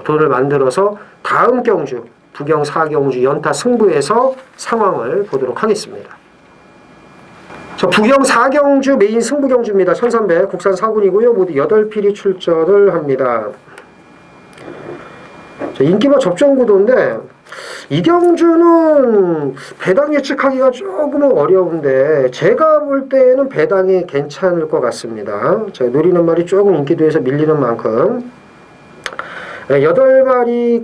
돈을 만들어서 다음 경주 부경 4경주 연타 승부에서 상황을 보도록 하겠습니다. 자, 부경 4경주 메인 승부 경주입니다. 1300 국산 4군이고요. 모두 8필이 출전을 합니다. 자, 인기마 접전구도인데 이 경주는 배당 예측하기가 조금은 어려운데 제가 볼 때는 배당이 괜찮을 것 같습니다. 자, 노리는 말이 조금 인기도에서 밀리는 만큼 8마리가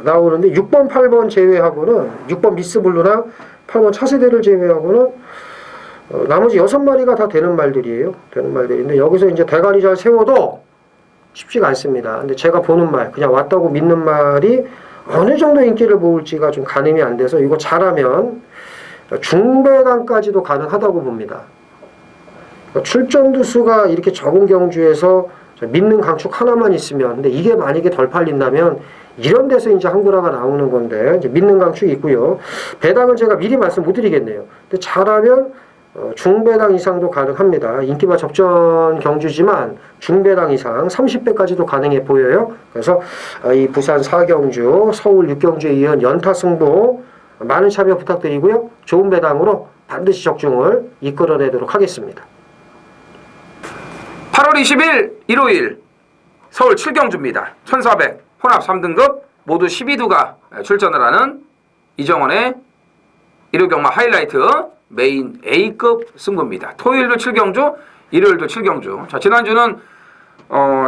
나오는데 6번, 8번 제외하고는 6번 미스블루나 8번 차세대를 제외하고는 나머지 6마리가 다 되는 말들이에요. 되는 말들인데 여기서 이제 대가리 잘 세워도 쉽지가 않습니다. 근데 제가 보는 말, 그냥 왔다고 믿는 말이 어느 정도 인기를 모을지가 좀 가늠이 안 돼서 이거 잘하면 중배당까지도 가능하다고 봅니다. 출전두 수가 이렇게 적은 경주에서 믿는 강축 하나만 있으면, 근데 이게 만약에 덜 팔린다면 이런 데서 이제 한구라가 나오는 건데 이제 믿는 강축이 있고요. 배당은 제가 미리 말씀 못 드리겠네요. 근데 잘하면 중배당 이상도 가능합니다. 인기마 접전 경주지만 중배당 이상 30배까지도 가능해 보여요. 그래서 이 부산 4경주, 서울 6경주에 이은 연타 승부 많은 참여 부탁드리고요. 좋은 배당으로 반드시 적중을 이끌어내도록 하겠습니다. 8월 20일 일요일 서울 7경주입니다. 1400 혼합 3등급 모두 12두가 출전을 하는 이정원의 1호 경마 하이라이트 메인 A급 승부입니다. 토요일도 7경주, 일요일도 7경주. 자, 지난주는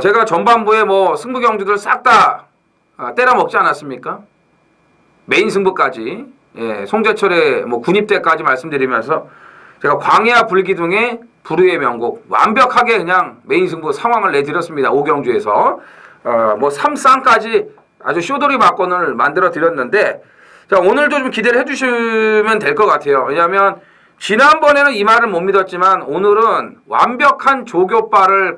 제가 전반부에 뭐 승부 경주들 싹 다 때려 먹지 않았습니까? 메인 승부까지, 예, 송재철의 뭐 군입대까지 말씀드리면서 제가 광야 불기둥의 불후의 명곡 완벽하게 그냥 메인 승부 상황을 내드렸습니다. 5경주에서 뭐 3쌍까지 아주 쇼돌이 막건을 만들어 드렸는데, 자, 오늘도 좀 기대를 해주시면 될 것 같아요. 왜냐하면 지난번에는 이 말을 못 믿었지만 오늘은 완벽한 조교빠를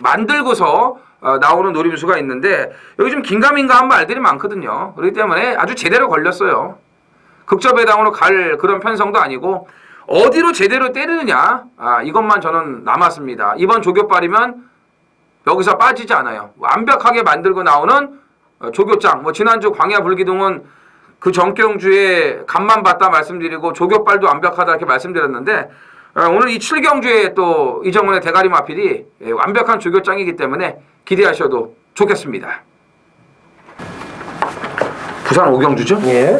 만들고서 나오는 노림수가 있는데, 여기 좀 긴가민가한 말들이 많거든요. 그렇기 때문에 아주 제대로 걸렸어요. 극저배당으로 갈 그런 편성도 아니고 어디로 제대로 때리느냐, 이것만 저는 남았습니다. 이번 조교빨이면 여기서 빠지지 않아요. 완벽하게 만들고 나오는 조교장. 뭐 지난주 광야 불기둥은 그 전경주에 간만 봤다 말씀드리고 조교빨도 완벽하다 이렇게 말씀드렸는데, 오늘 이 7경주에 또 이정훈의 대가리 마필이 완벽한 조교장이기 때문에 기대하셔도 좋겠습니다. 부산 5경주죠? 예.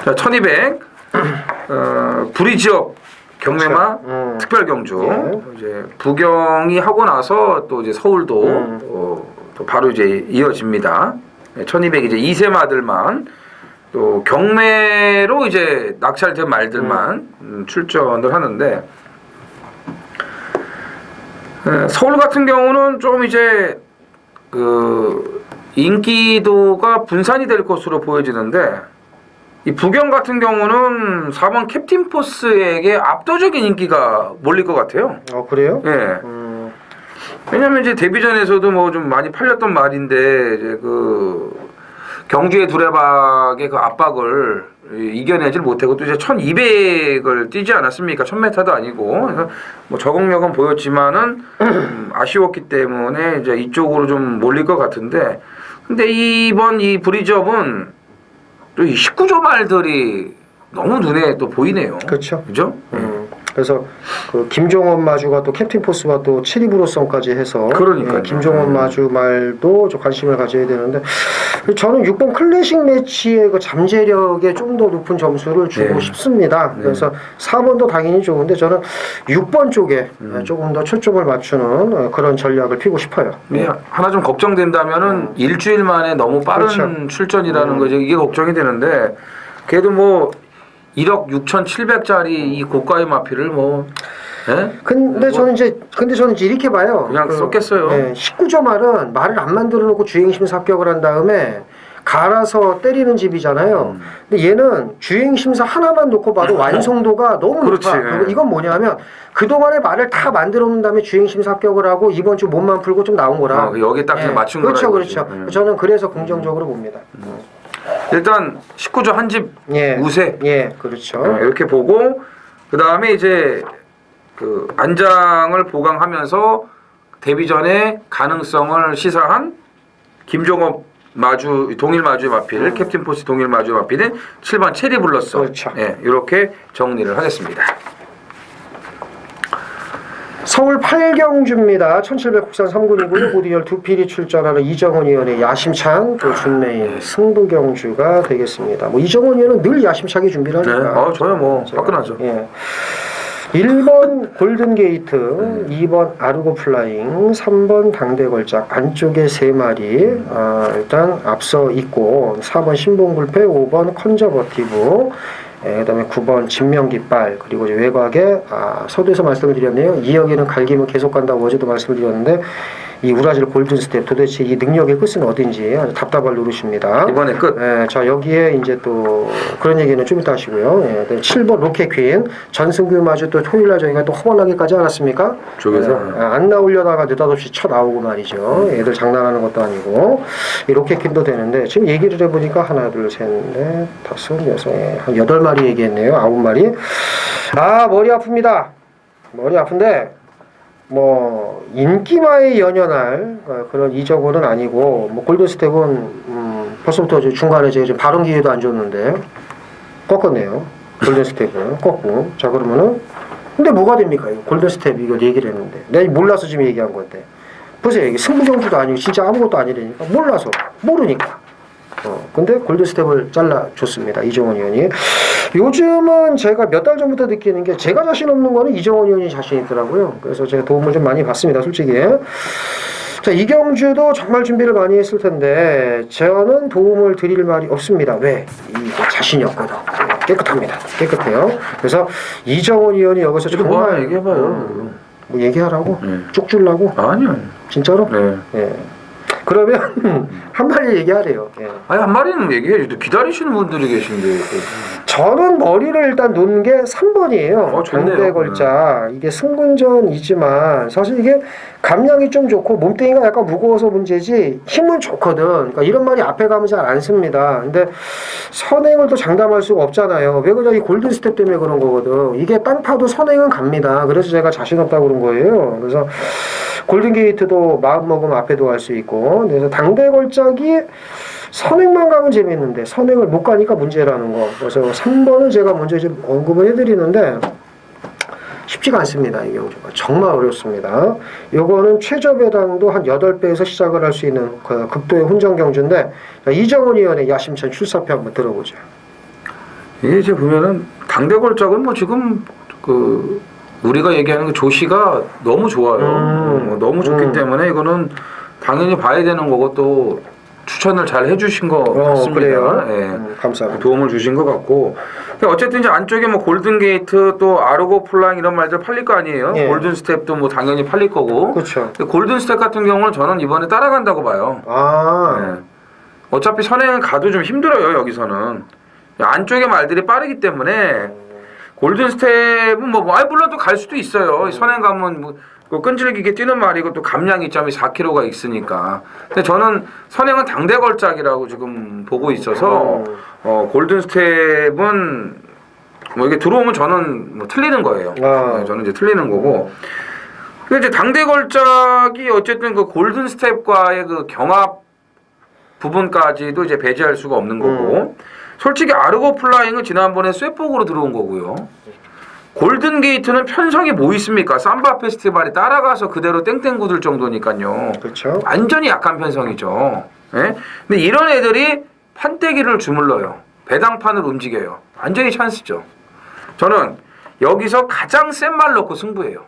자, 1200 부리지역 경매마 특별경주. 예. 이제 부경이 하고 나서 또 이제 서울도 또 바로 이제 이어집니다. 1200 이제 2세마들만 또 경매로 이제 낙찰된 말들만 출전을 하는데, 서울 같은 경우는 좀 이제 그 인기도가 분산이 될 것으로 보여지는데, 이 부경 같은 경우는 4번 캡틴 포스에게 압도적인 인기가 몰릴 것 같아요. 그래요? 예. 왜냐면 이제 데뷔전에서도 뭐 좀 많이 팔렸던 말인데, 이제 그 경주의 두레박의 그 압박을 이겨내질 못하고 또 이제 1200을 뛰지 않았습니까? 1000m도 아니고. 그래서 뭐 적응력은 보였지만은 아쉬웠기 때문에 이제 이쪽으로 좀 몰릴 것 같은데, 근데 이번 이 브리즈업은 또 이 19조 말들이 너무 눈에 또 보이네요. 그렇죠. 그죠? 그래서 그 김종원 마주가 또 캡틴 포스와 또 7위 브로성까지 해서, 그러니까요. 김종원 마주 말도 좀 관심을 가져야 되는데, 저는 6번 클래식 매치의 그 잠재력에 좀 더 높은 점수를 주고 네. 싶습니다. 그래서 4번도 당연히 좋은데 저는 6번 쪽에 조금 더 초점을 맞추는 그런 전략을 피고 싶어요. 네, 하나 좀 걱정된다면은 일주일 만에 너무 빠른 그렇죠. 출전이라는 거죠. 이게 걱정이 되는데, 그래도 뭐 1억 6,700짜리 이 고가의 마필을 뭐, 예? 근데 저는 이제 이렇게 봐요. 그냥 썼겠어요. 19조 말은 말을 안 만들어 놓고 주행심사 합격을 한 다음에 갈아서 때리는 집이잖아요. 근데 얘는 주행심사 하나만 놓고 봐도 완성도가 너무 그렇지. 높아. 그리고 이건 뭐냐면 그동안의 말을 다 만들어 놓은 다음에 주행심사 합격을 하고 이번 주 몸만 풀고 좀 나온 거라. 여기 딱 그냥 맞춘 거라. 그렇죠, 그렇죠. 저는 그래서 긍정적으로 봅니다. 일단 19조 한 집 우세. 예, 그렇죠. 이렇게 보고, 그 다음에 이제 그 안장을 보강하면서 데뷔전의 가능성을 시사한 김종업 마주 동일 마주의 마필, 캡틴 포스 동일 마주의 마필은 7번 체리 블러썸. 그렇죠. 예, 이렇게 정리를 하겠습니다. 서울 8경주입니다. 1700 국산 3군이고요. 고디열 2필이 출전하는 이정원 의원의 야심찬 또 준메인 승부경주가 되겠습니다. 뭐 이정원 의원은 늘 야심차게 준비를 하니까. 네. 저야 뭐 화끈하죠. 예. 1번 골든게이트, 2번 아르고 플라잉, 3번 당대걸작 안쪽에 3마리 일단 앞서 있고, 4번 신봉불패, 5번 컨저버티브, 그 다음에 9번 진명깃발, 그리고 이제 외곽에 서두에서 말씀을 드렸네요. 2역에는 갈기면 계속 간다고 어제도 말씀을 드렸는데, 이 우라질 골든스텝, 도대체 이 능력의 끝은 어딘지 아주 답답할 노릇입니다. 이번에 끝. 예, 자, 여기에 이제 또 그런 얘기는 좀 이따 하시고요. 예, 7번 로켓퀸, 전승규 마주 또 토요일날 저희가 또 허벌나게 까지 않았습니까? 저기서 안 나오려다가 느닷없이 쳐 나오고 말이죠. 애들 장난하는 것도 아니고. 이 로켓퀸도 되는데, 지금 얘기를 해보니까 하나, 둘, 셋, 넷, 다섯, 여섯, 한 8마리 얘기했네요. 9마리. 머리 아픕니다. 머리 아픈데, 뭐 인기마에 연연할 그런 이정원은 아니고, 뭐 골든스텝은 벌써부터 중간에 제가 발언 기회도 안 줬는데 꺾었네요. 골든스텝은 꺾고. 자, 그러면은 근데 뭐가 됩니까? 이거 골든스텝 이거 얘기를 했는데 내가 몰라서 지금 얘기한 건데 보세요. 이게 승부경주도 아니고 진짜 아무것도 아니라니까. 몰라서 모르니까. 근데 골든스텝을 잘라줬습니다. 이정원 의원이. 요즘은 제가 몇 달 전부터 느끼는 게 제가 자신 없는 거는 이정원 의원이 자신 있더라고요. 그래서 제가 도움을 좀 많이 받습니다. 솔직히. 자, 이경주도 정말 준비를 많이 했을 텐데 저는 도움을 드릴 말이 없습니다. 왜? 자신이 없거든. 깨끗합니다. 깨끗해요. 그래서 이정원 의원이 여기서 뭐 정말 하나 얘기해봐요. 뭐 얘기하라고? 쭉 줄라고? 아니요. 진짜로? 네. 예. 그러면 한 마리 얘기하래요. 예. 아니 한 마리는 얘기해. 기다리시는 분들이 계신데. 저는 머리를 일단 놓은 게 3번이에요. 좋네요. 당대걸자. 이게 승군전이지만 사실 이게 감량이 좀 좋고 몸뚱이가 약간 무거워서 문제지 힘은 좋거든. 그러니까 이런 말이 앞에 가면 잘 안 씁니다. 근데 선행을 또 장담할 수가 없잖아요. 왜 그러냐? 이 골든스텝 때문에 그런 거거든. 이게 땅 파도 선행은 갑니다. 그래서 제가 자신 없다고 그런 거예요. 그래서 골든게이트도 마음먹으면 앞에도 할 수 있고. 그래서 당대걸작이 선행만 가면 재밌는데 선행을 못 가니까 문제라는 거. 그래서 3번은 제가 먼저 좀 언급을 해드리는데 쉽지가 않습니다. 이 경주가 정말 어렵습니다. 요거는 최저 배당도 한 8배에서 시작을 할 수 있는 그 극도의 혼전 경주인데 이정원 의원의 야심찬 출사표 한번 들어보죠. 이게 이제 보면은 당대걸작은 뭐 지금 그 우리가 얘기하는 그 조시가 너무 좋아요. 너무 좋기 때문에 이거는 당연히 봐야 되는 거고 또 추천을 잘 해주신 것 같습니다. 그래요? 예. 감사합니다. 도움을 주신 것 같고 어쨌든 이제 안쪽에 뭐 골든게이트 또 아르고 플라잉 이런 말들 팔릴 거 아니에요. 예. 골든스텝도 뭐 당연히 팔릴 거고. 그렇죠. 골든스텝 같은 경우는 저는 이번에 따라간다고 봐요. 아, 예. 어차피 선행은 가도 좀 힘들어요. 여기서는 안쪽에 말들이 빠르기 때문에 골든스텝은 물론 또 갈 수도 있어요. 선행 가면 뭐 끈질기게 뛰는 말이고 또 감량이 점이 4km가 있으니까. 근데 저는 선행은 당대걸작이라고 지금 보고 있어서 골든스텝은 뭐 이게 들어오면 저는 뭐 틀리는 거예요. 네, 저는 이제 틀리는 거고. 근데 이제 당대걸작이 어쨌든 그 골든스텝과의 그 경합 부분까지도 이제 배제할 수가 없는 거고. 솔직히 아르고 플라잉은 지난번에 쇠폭으로 들어온 거고요. 골든게이트는 편성이 뭐 있습니까? 삼바 페스티벌이 따라가서 그대로 땡땡 굳을 정도니까요. 그렇죠. 완전히 약한 편성이죠. 예? 근데 이런 애들이 판때기를 주물러요. 배당판을 움직여요. 완전히 찬스죠. 저는 여기서 가장 센 말 넣고 승부해요.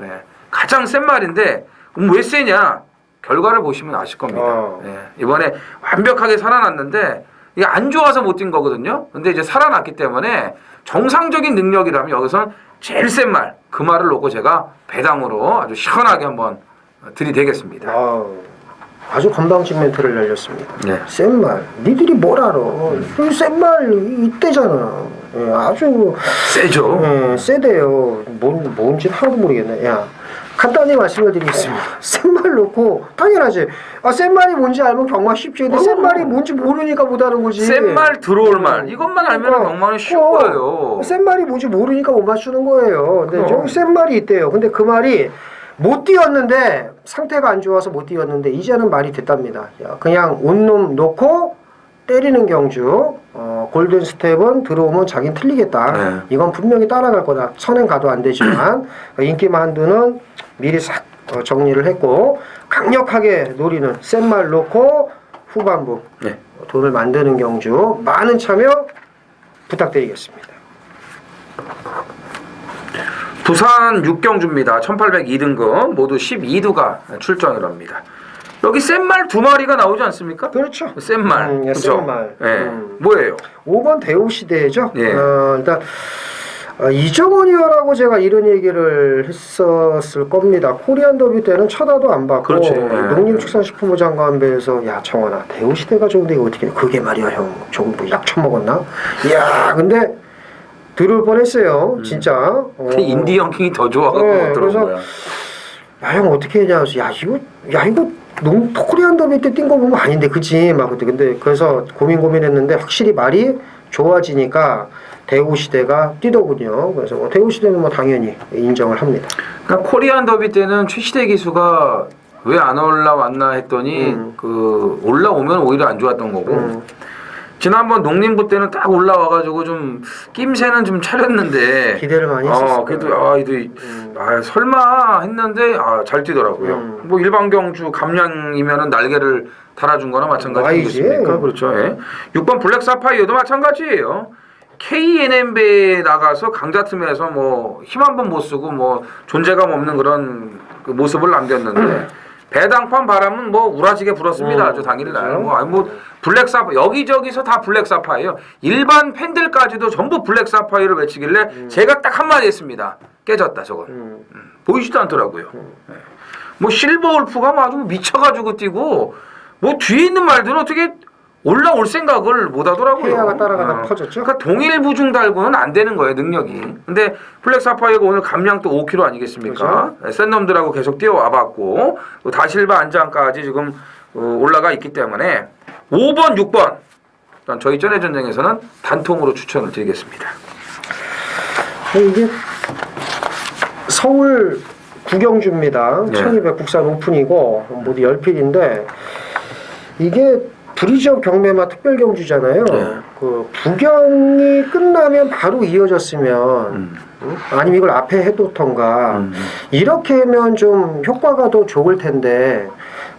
예. 가장 센 말인데 왜 세냐? 결과를 보시면 아실 겁니다. 예. 이번에 완벽하게 살아났는데 이게 안 좋아서 못 뛴 거거든요. 근데 이제 살아났기 때문에 정상적인 능력이라면 여기서는 제일 센 말, 그 말을 놓고 제가 배당으로 아주 시원하게 한번 들이대겠습니다. 아주 건방진 멘트를 날렸습니다. 네. 센 말, 니들이 뭘 알아? 센 말 이때잖아. 예, 아주 세죠. 예, 세대요. 뭔지 하나도 모르겠네. 야, 간단히 말씀을 드리겠습니다. 센 말 놓고 당연하지. 센 말이 뭔지 알면 경마 쉽지. 근데 센 말이 뭔지 모르니까 못하는 거지. 센 말, 들어올 말 이것만 알면 경마는 쉬운 거예요. 센 말이 뭔지 모르니까 못 맞추는 거예요. 근데 저기 센 말이 있대요. 근데 그 말이 못 뛰었는데 상태가 안 좋아서 못 뛰었는데 이제는 말이 됐답니다. 그냥 온놈 놓고 때리는 경주. 골든스텝은 들어오면 자긴 틀리겠다. 네. 이건 분명히 따라갈 거다. 선행 가도 안 되지만 인기만두는 미리 싹 정리를 했고 강력하게 노리는 센 말 놓고 후반부 네. 돈을 만드는 경주 많은 참여 부탁드리겠습니다. 부산 6경주입니다. 1802등급 모두 12두가 출전을 합니다. 여기 센 말 2마리가 나오지 않습니까? 그렇죠. 센 말. 예, 센 말. 예. 뭐예요? 5번 대우시대죠. 예. 일단 이정원 의원하고 제가 이런 얘기를 했었을 겁니다. 코리안 더비 때는 쳐다도 안 받고 그렇지. 예. 농림축산식품부 장관배에서 야 정원아 대우시대가 좋은데 이거 어떻게 그게 말이야 형 조금 뭐 약 처먹었나? 이야 근데 들을 뻔했어요. 진짜. 인디 형킹이 더 좋아갖고 네, 들어온 그래서 거야. 야 형 어떻게 했냐? 야 이거 코리안 더비 때 뛴 거 보면 아닌데 그치? 막 그때 근데 그래서 고민했는데 확실히 말이 좋아지니까 대우시대가 뛰더군요. 그래서 대우시대는 뭐 당연히 인정을 합니다. 그러니까 코리안 더비 때는 최시대 기수가 왜 안 올라왔나 했더니 그 올라오면 오히려 안 좋았던 거고 지난번 농림부 때는 딱 올라와가지고 좀 낌새는 좀 차렸는데 기대를 많이 했었어요. 그래도 설마 했는데 잘 뛰더라고요. 뭐 일반 경주 감량이면은 날개를 달아준 거나 마찬가지겠습니까? 그렇죠. 예. 6번 블랙 사파이어도 마찬가지예요. KNM배에 나가서 강자틈에서 뭐 힘 한 번 못 쓰고 뭐 존재감 없는 그런 그 모습을 남겼는데 배당판 바람은 뭐 우라지게 불었습니다. 아주 당일날. 뭐 블랙 사파 여기저기서 다 블랙 사파이어. 일반 팬들까지도 전부 블랙 사파이어를 외치길래 제가 딱 한마디 했습니다. 깨졌다 저거. 보이지도 않더라고요. 네. 뭐 실버 울프가 뭐 아주 미쳐가지고 뛰고 뭐 뒤에 있는 말들은 어떻게 올라올 생각을 못 하더라고요. 해야가 따라가다 퍼졌죠. 그러니까 동일 부중 달고는 안 되는 거예요, 능력이. 근데 블랙 사파이어가 오늘 감량 또 5kg 아니겠습니까? 그렇죠? 센 놈들하고 계속 뛰어와 봤고 또 다실바 안장까지 지금 올라가 있기 때문에 5번, 6번 일단 저희 전의 전쟁에서는 단통으로 추천을 드리겠습니다. 이게 서울 구경주입니다. 네. 1200 국산 오픈이고 모두 10필인데 이게 브리즈업 경매마 특별 경주잖아요. 네. 그 부경이 끝나면 바로 이어졌으면 아니면 이걸 앞에 해뒀던가 이렇게 하면 좀 효과가 더 좋을 텐데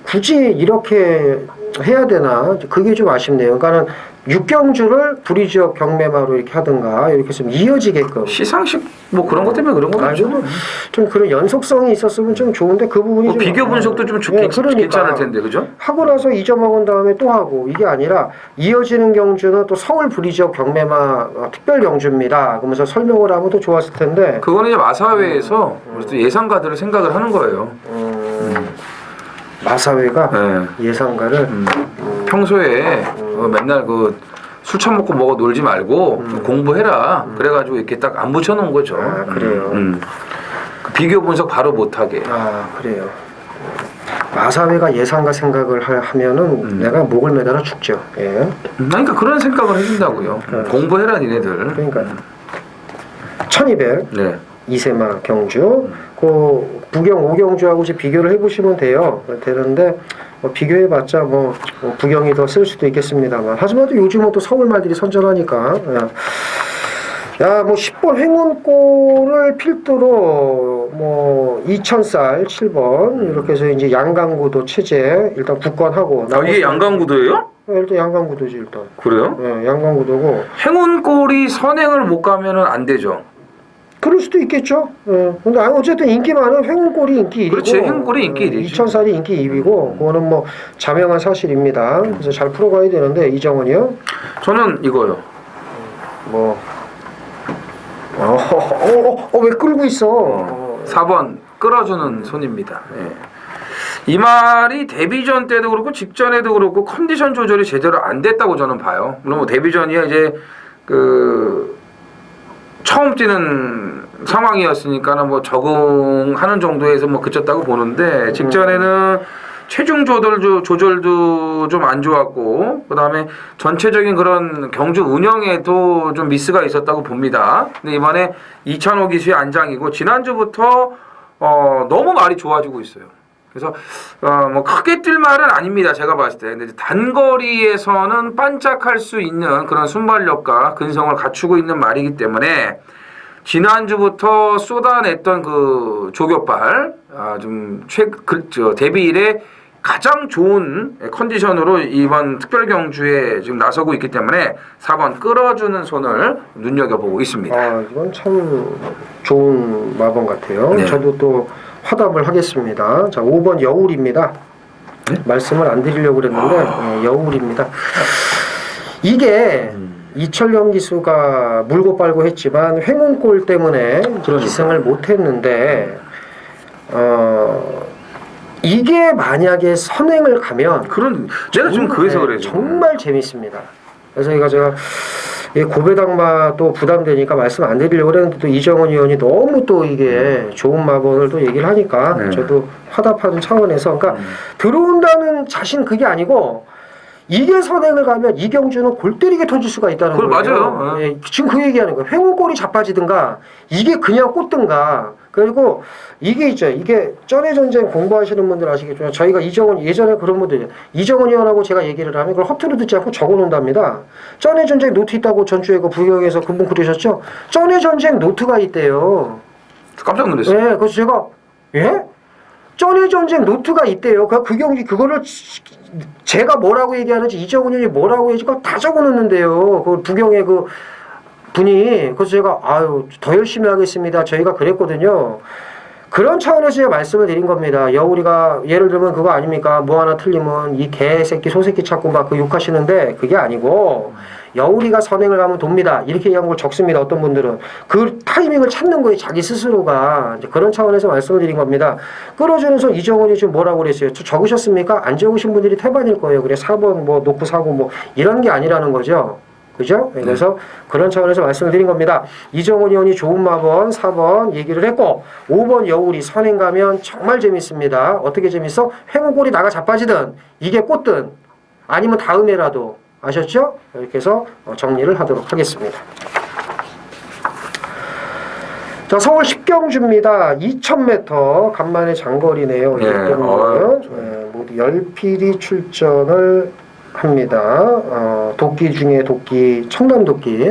굳이 이렇게 해야 되나 그게 좀 아쉽네요. 그러니까는 6경주를 브리즈업 경매마로 이렇게 하든가 이렇게 좀 이어지게끔 시상식 뭐 그런 것 때문에 그런 거죠. 좀 그런 연속성이 있었으면 좀 좋은데 그 부분이 좀 비교 분석도 좀 괜찮을 텐데 그죠? 하고 나서 잊어먹은 다음에 또 하고 이게 아니라 이어지는 경주는 또 서울 브리즈업 경매마 특별 경주입니다. 그러면서 설명을 하면 더 좋았을 텐데 그거는 이제 마사회에서 또 예상가들을 생각을 하는 거예요. 마사회가 네. 예상가를 평소에 맨날 그 술 처먹고 먹어 놀지 말고 좀 공부해라. 그래가지고 이렇게 딱 안 붙여놓은 거죠. 그래요. 그 비교 분석 바로 못하게. 그래요. 마사회가 예상가 생각을 하면은 내가 목을 매달아 죽죠. 예. 그러니까 그런 생각을 해준다고요. 공부해라 니네들. 그러니까 1200 네. 이세마 경주 그 부경 5경주하고 이제 비교를 해보시면 돼요. 되는데 비교해봤자 부경이 더 쓸 수도 있겠습니다만 하지만 또 요즘은 또 서울 말들이 선전하니까 10번 행운골을 필두로 2000살 7번 이렇게 해서 이제 양강구도 체제 일단 굳건하고 이게 양강구도예요? 일단 양강구도지 일단. 그래요? 네, 양강구도고. 행운골이 선행을 못 가면은 안 되죠. 그럴 수도 있겠죠. 근데 어쨌든 인기 많은 행운골이 인기 1위고. 그렇지, 행운골이 인기 1위지. 2000살이 인기 2위고, 그거는 자명한 사실입니다. 그래서 잘 풀어가야 되는데 이정원이요? 저는 이거요. 왜 끌고 있어? 4번 끌어주는 손입니다. 예. 이 말이 데뷔전 때도 그렇고 직전에도 그렇고 컨디션 조절이 제대로 안 됐다고 저는 봐요. 물론 데뷔전이야 이제 처음 뛰는 상황이었으니까는 적응하는 정도에서 그쳤다고 보는데 직전에는 체중 조절도 좀 안 좋았고 그다음에 전체적인 그런 경주 운영에도 좀 미스가 있었다고 봅니다. 근데 이번에 2005 기수의 안장이고 지난주부터 너무 말이 좋아지고 있어요. 그래서 크게 뛸 말은 아닙니다. 제가 봤을 때. 근데 단거리에서는 반짝할 수 있는 그런 순발력과 근성을 갖추고 있는 말이기 때문에 지난주부터 쏟아냈던 그 조교발 데뷔 이래 가장 좋은 컨디션으로 이번 특별 경주에 지금 나서고 있기 때문에 4번 끌어주는 손을 눈여겨보고 있습니다. 이건 참 좋은 마번 같아요. 네. 저도 또 화답을 하겠습니다. 자, 5번 여울입니다. 네? 말씀을 안 드리려고 그랬는데 여울입니다. 이게 이철영 기수가 물고 빨고 했지만 행운골 때문에 기승을 못했는데 이게 만약에 선행을 가면 내가 지금 그래서 그래요. 정말 재밌습니다. 그래서 제가 고배당마도 부담되니까 말씀 안 드리려고 그랬는데 또 이정원 의원이 너무 또 이게 좋은 마번을 또 얘기를 하니까 저도 화답하는 차원에서 그러니까 들어온다는 자신 그게 아니고 이게 선행을 가면 이경주는 골 때리게 터질 수가 있다는 거예요. 맞아요. 지금 그 얘기하는 거예요. 행운골이 자빠지든가 이게 그냥 꽂든가 그리고 이게 있죠. 이게 전의 전쟁 공부하시는 분들 아시겠지만 저희가 이정원 예전에 그런 분들 이정원 의원하고 제가 얘기를 하면 그걸 허투루 듣지 않고 적어놓는답니다. 전의 전쟁 노트 있다고 전주에 그 부경에서 그분 그러셨죠. 전의 전쟁 노트가 있대요. 깜짝 놀랐어요. 예, 그래서 제가 예? 전의 전쟁 노트가 있대요. 그거를 제가 뭐라고 얘기하는지 이정훈 의원이 뭐라고 얘기하는지 그걸 다 적어놓는데요. 그 부경의 그 분이. 그래서 제가 아유 더 열심히 하겠습니다. 저희가 그랬거든요. 그런 차원에서 제가 말씀을 드린 겁니다. 여우리가 예를 들면 그거 아닙니까? 뭐 하나 틀리면 이 개새끼 소새끼 찾고 막 그 욕하시는데 그게 아니고 여우리가 선행을 가면 돕니다. 이렇게 얘기한 걸 적습니다. 어떤 분들은 그 타이밍을 찾는 거예요. 자기 스스로가 이제 그런 차원에서 말씀을 드린 겁니다. 끌어주는 손 이정원이 지금 뭐라고 그랬어요? 저 적으셨습니까? 안 적으신 분들이 태반일 거예요. 그래 4번 뭐 놓고 사고 뭐 이런 게 아니라는 거죠. 그죠? 그래서 그런 차원에서 말씀을 드린 겁니다. 이정훈 의원이 좋은 마번 4번 얘기를 했고 5번 여울이 선행 가면 정말 재밌습니다. 어떻게 재밌어? 횡호골이 나가 자빠지든 이게 꽂든 아니면 다음에라도 아셨죠? 이렇게 해서 정리를 하도록 하겠습니다. 자, 서울 십경주입니다. 2000m 간만에 장거리네요. 예, 모두 10필이 출전을 합니다. 도끼 중에 도끼, 청담 도끼.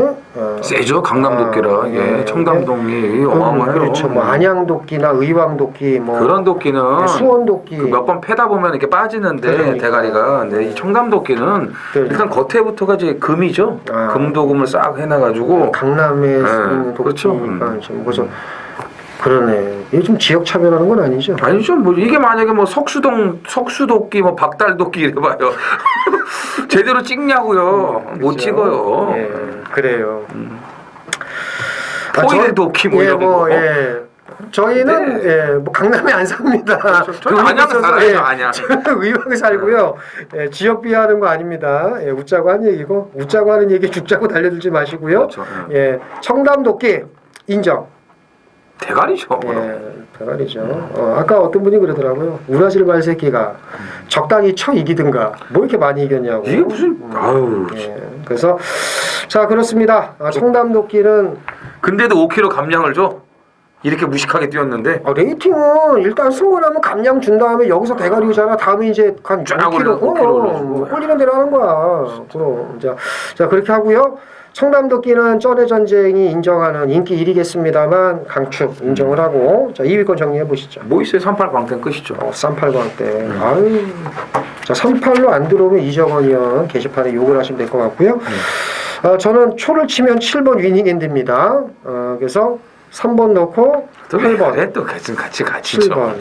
세죠. 강남 도끼라. 예, 청담 도끼 어마어마해요. 그렇죠. 뭐 안양 도끼나 의왕 도끼, 뭐 그런 도끼는 수원 도끼. 그 몇 번 패다 보면 이렇게 빠지는데 그러니까. 대가리가. 근데 이 청담 도끼는 그러니까. 일단 겉에부터가 이제 금이죠. 금도금을 싹 해놔가지고. 강남에 쓰는 그렇죠. 도끼니까 지금 그래서 그러네. 이게 좀 지역 차별하는 건 아니죠? 아니죠. 뭐 이게 만약에 뭐 석수도끼, 뭐 박달도끼 이래봐요. 제대로 찍냐고요. 못 그죠? 찍어요. 예, 그래요. 포이드도끼 뭐 이런 거. 저희는 네. 예, 뭐 강남에 안 삽니다. 저는 안양 살아요. 안양. 저는 의왕에 살고요. 예, 지역 비하하는 거 아닙니다. 예, 웃자고 한 얘기고 웃자고 하는 얘기 죽자고 달려들지 마시고요. 그렇죠. 예, 청담 도끼 인정. 대가리죠. 예, 대가리죠. 아까 어떤 분이 그러더라고요. 우라질 말새끼가 적당히 쳐 이기든가 뭐 이렇게 많이 이겼냐고. 이게 무슨 아유. 예, 그래서 자 그렇습니다. 청담 도끼는 근데도 5kg 감량을 줘. 이렇게 무식하게 뛰었는데 레이팅은 일단 승원하면 감량 준 다음에 여기서 대가리잖아. 다음에 이제 한 쫙 5kg 올라가고. 홀리는 대로 하는 거야. 그럼 자 그렇게 하고요. 청담도끼는 전의 전쟁이 인정하는 인기 1위겠습니다만 강축 인정을 하고 자 2위권 정리해 보시죠. 뭐 있어요? 38 광땡 끝이죠. 38광 때. 아유. 자 38로 안 들어오면 이정원 의원 게시판에 욕을 하시면 될 것 같고요. 저는 초를 치면 7번 위닝핸드입니다. 그래서 3번 넣고 8번. 그래 또 같이 7번.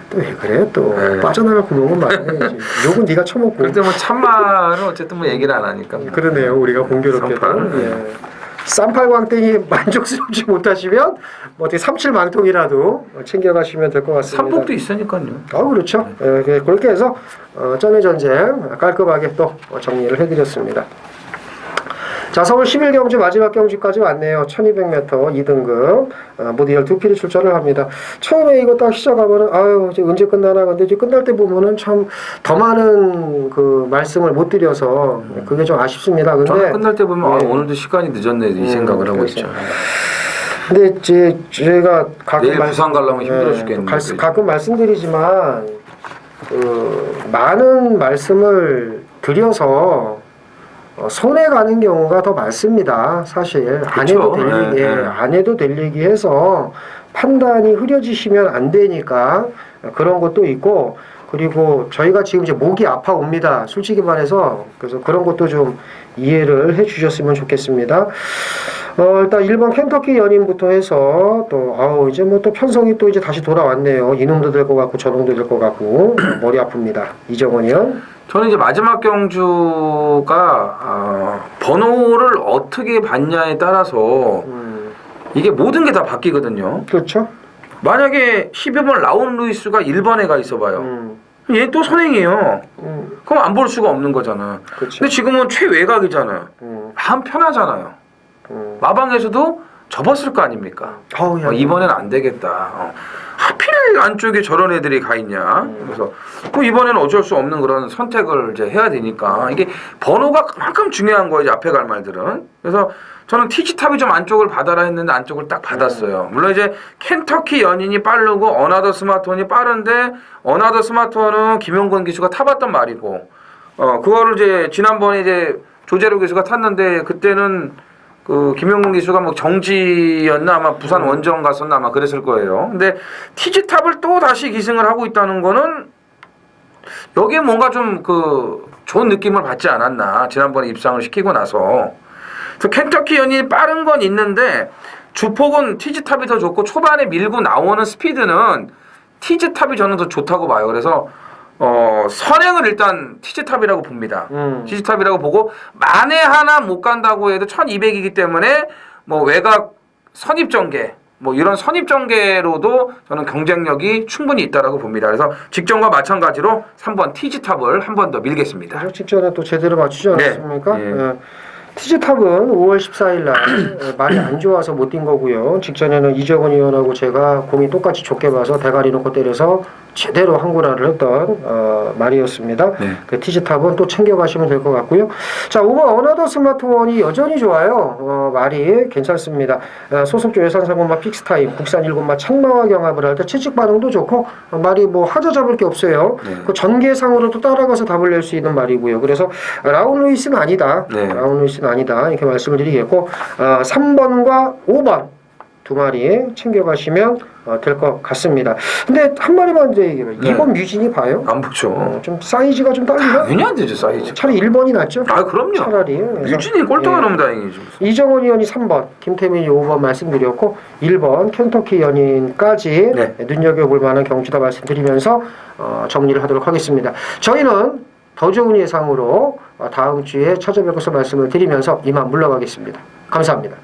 또 왜 그래 또 빠져나갈 구멍은 많네. 욕은 네가 쳐먹고. 그때 뭐 참말은 어쨌든 뭐 얘기를 안 하니까. 그러네요. 우리가 공교롭게도. 예. 쌈팔광땡이 만족스럽지 못하시면 뭐 어떻게 37망통이라도 챙겨가시면 될 것 같습니다. 삼복도 있으니까요. 그렇죠. 예, 그렇게 해서 전의 전쟁 깔끔하게 또 정리를 해드렸습니다. 자, 서울 11경주 마지막 경주까지 왔네요. 1200m 2등급 모두 12필이 출전을 합니다. 처음에 이거 딱 시작하면은 아유 이제 언제 끝나나 근데 이제 끝날 때 보면은 참 더 많은 그 말씀을 못 드려서 그게 좀 아쉽습니다. 근데 저는 끝날 때 보면 예. 오늘도 시간이 늦었네 이 생각을 하고 있죠. 근데 이제 제가 가끔 내일 부산 가려면 힘들어 죽겠는데. 가끔 말씀드리지만 많은 말씀을 드려서 손해 가는 경우가 더 많습니다. 사실 안 해도 될 얘기, 안 해도 될 얘기해서 판단이 흐려지시면 안 되니까 그런 것도 있고 그리고 저희가 지금 이제 목이 아파옵니다. 솔직히 말해서 그래서 그런 것도 좀 이해를 해주셨으면 좋겠습니다. 일단 1번 켄터키 연인부터 해서 또 이제 뭐 또 편성이 또 이제 다시 돌아왔네요. 이놈도 될 것 같고 저놈도 될 것 같고 머리 아픕니다. 이정원이요. 저는 이제 마지막 경주가 번호를 어떻게 받냐에 따라서 이게 모든 게 다 바뀌거든요. 그렇죠. 만약에 12번 라온 루이스가 1번에 가 있어봐요. 얘 또 선행이에요. 그럼 안 볼 수가 없는 거잖아. 그렇죠. 근데 지금은 최외곽이잖아요. 마음 편하잖아요. 마방에서도 접었을 거 아닙니까? 이번엔 안 되겠다. 하필 안쪽에 저런 애들이 가 있냐. 그래서 이번에는 어쩔 수 없는 그런 선택을 이제 해야 되니까 이게 번호가 그만큼 중요한 거예요. 앞에 갈 말들은. 그래서 저는 티지탑이 좀 안쪽을 받아라 했는데 안쪽을 딱 받았어요. 물론 이제 켄터키 연인이 빠르고 어나더 스마트원이 빠른데 어나더 스마트원은 김용건 기수가 타봤던 말이고 그거를 이제 지난번에 이제 조재로 기수가 탔는데 그때는 그 김용건 기수가 뭐 정지였나 아마 부산 원정 갔었나 아마 그랬을 거예요. 근데 티지탑을 또 다시 기승을 하고 있다는 거는 여기에 뭔가 좀 그 좋은 느낌을 받지 않았나 지난번에 입상을 시키고 나서. 그래서 켄터키 연이 빠른 건 있는데 주폭은 티지탑이 더 좋고 초반에 밀고 나오는 스피드는 티지탑이 저는 더 좋다고 봐요. 그래서 선행을 일단 티지탑이라고 봅니다. 티지탑이라고 보고 만에 하나 못 간다고 해도 1200이기 때문에 뭐 외곽 선입전개 뭐 이런 선입전개로도 저는 경쟁력이 충분히 있다라고 봅니다. 그래서 직전과 마찬가지로 3번 티지탑을 한 번 더 밀겠습니다. 직전에 또 제대로 맞추지 않았습니까? 네. 예. 티지탑은 5월 14일 날 말이 안 좋아서 못 뛴 거고요. 직전에는 이정원 의원하고 제가 공이 똑같이 좋게 봐서 대가리 놓고 때려서 제대로 항구라를 했던 말이었습니다. 네. 그 티지탑은 또 챙겨가시면 될 것 같고요. 자, 5번 어나더 스마트원이 여전히 좋아요. 말이 괜찮습니다. 소속조 예산상금마 픽스타임, 국산 7마 창마와 경합을 할 때 채찍 반응도 좋고 말이 뭐 하자 잡을 게 없어요. 네. 그 전개상으로도 따라가서 답을 낼 수 있는 말이고요. 그래서 라운 루이스는 아니다. 네. 라운 루이스는 아니다. 이렇게 말씀을 드리겠고 3번과 5번 두 마리 챙겨가시면 될 것 같습니다. 근데 한 마리만 이제 얘기해요. 네. 2번 뮤진이 봐요. 안 보죠. 좀 사이즈가 좀 딸리나? 당연히 안 되죠 사이즈. 차라리 1번이 낫죠? 아 그럼요. 차라리. 그래서 유진이 꼴등을 예. 넣으면 다행이죠. 이정원 의원이 3번, 김태민이 5번 말씀드렸고 1번 켄터키 연인까지 네. 눈여겨볼 만한 경주다 말씀드리면서 정리를 하도록 하겠습니다. 저희는 더 좋은 예상으로 다음 주에 찾아뵙고서 말씀을 드리면서 이만 물러가겠습니다. 감사합니다.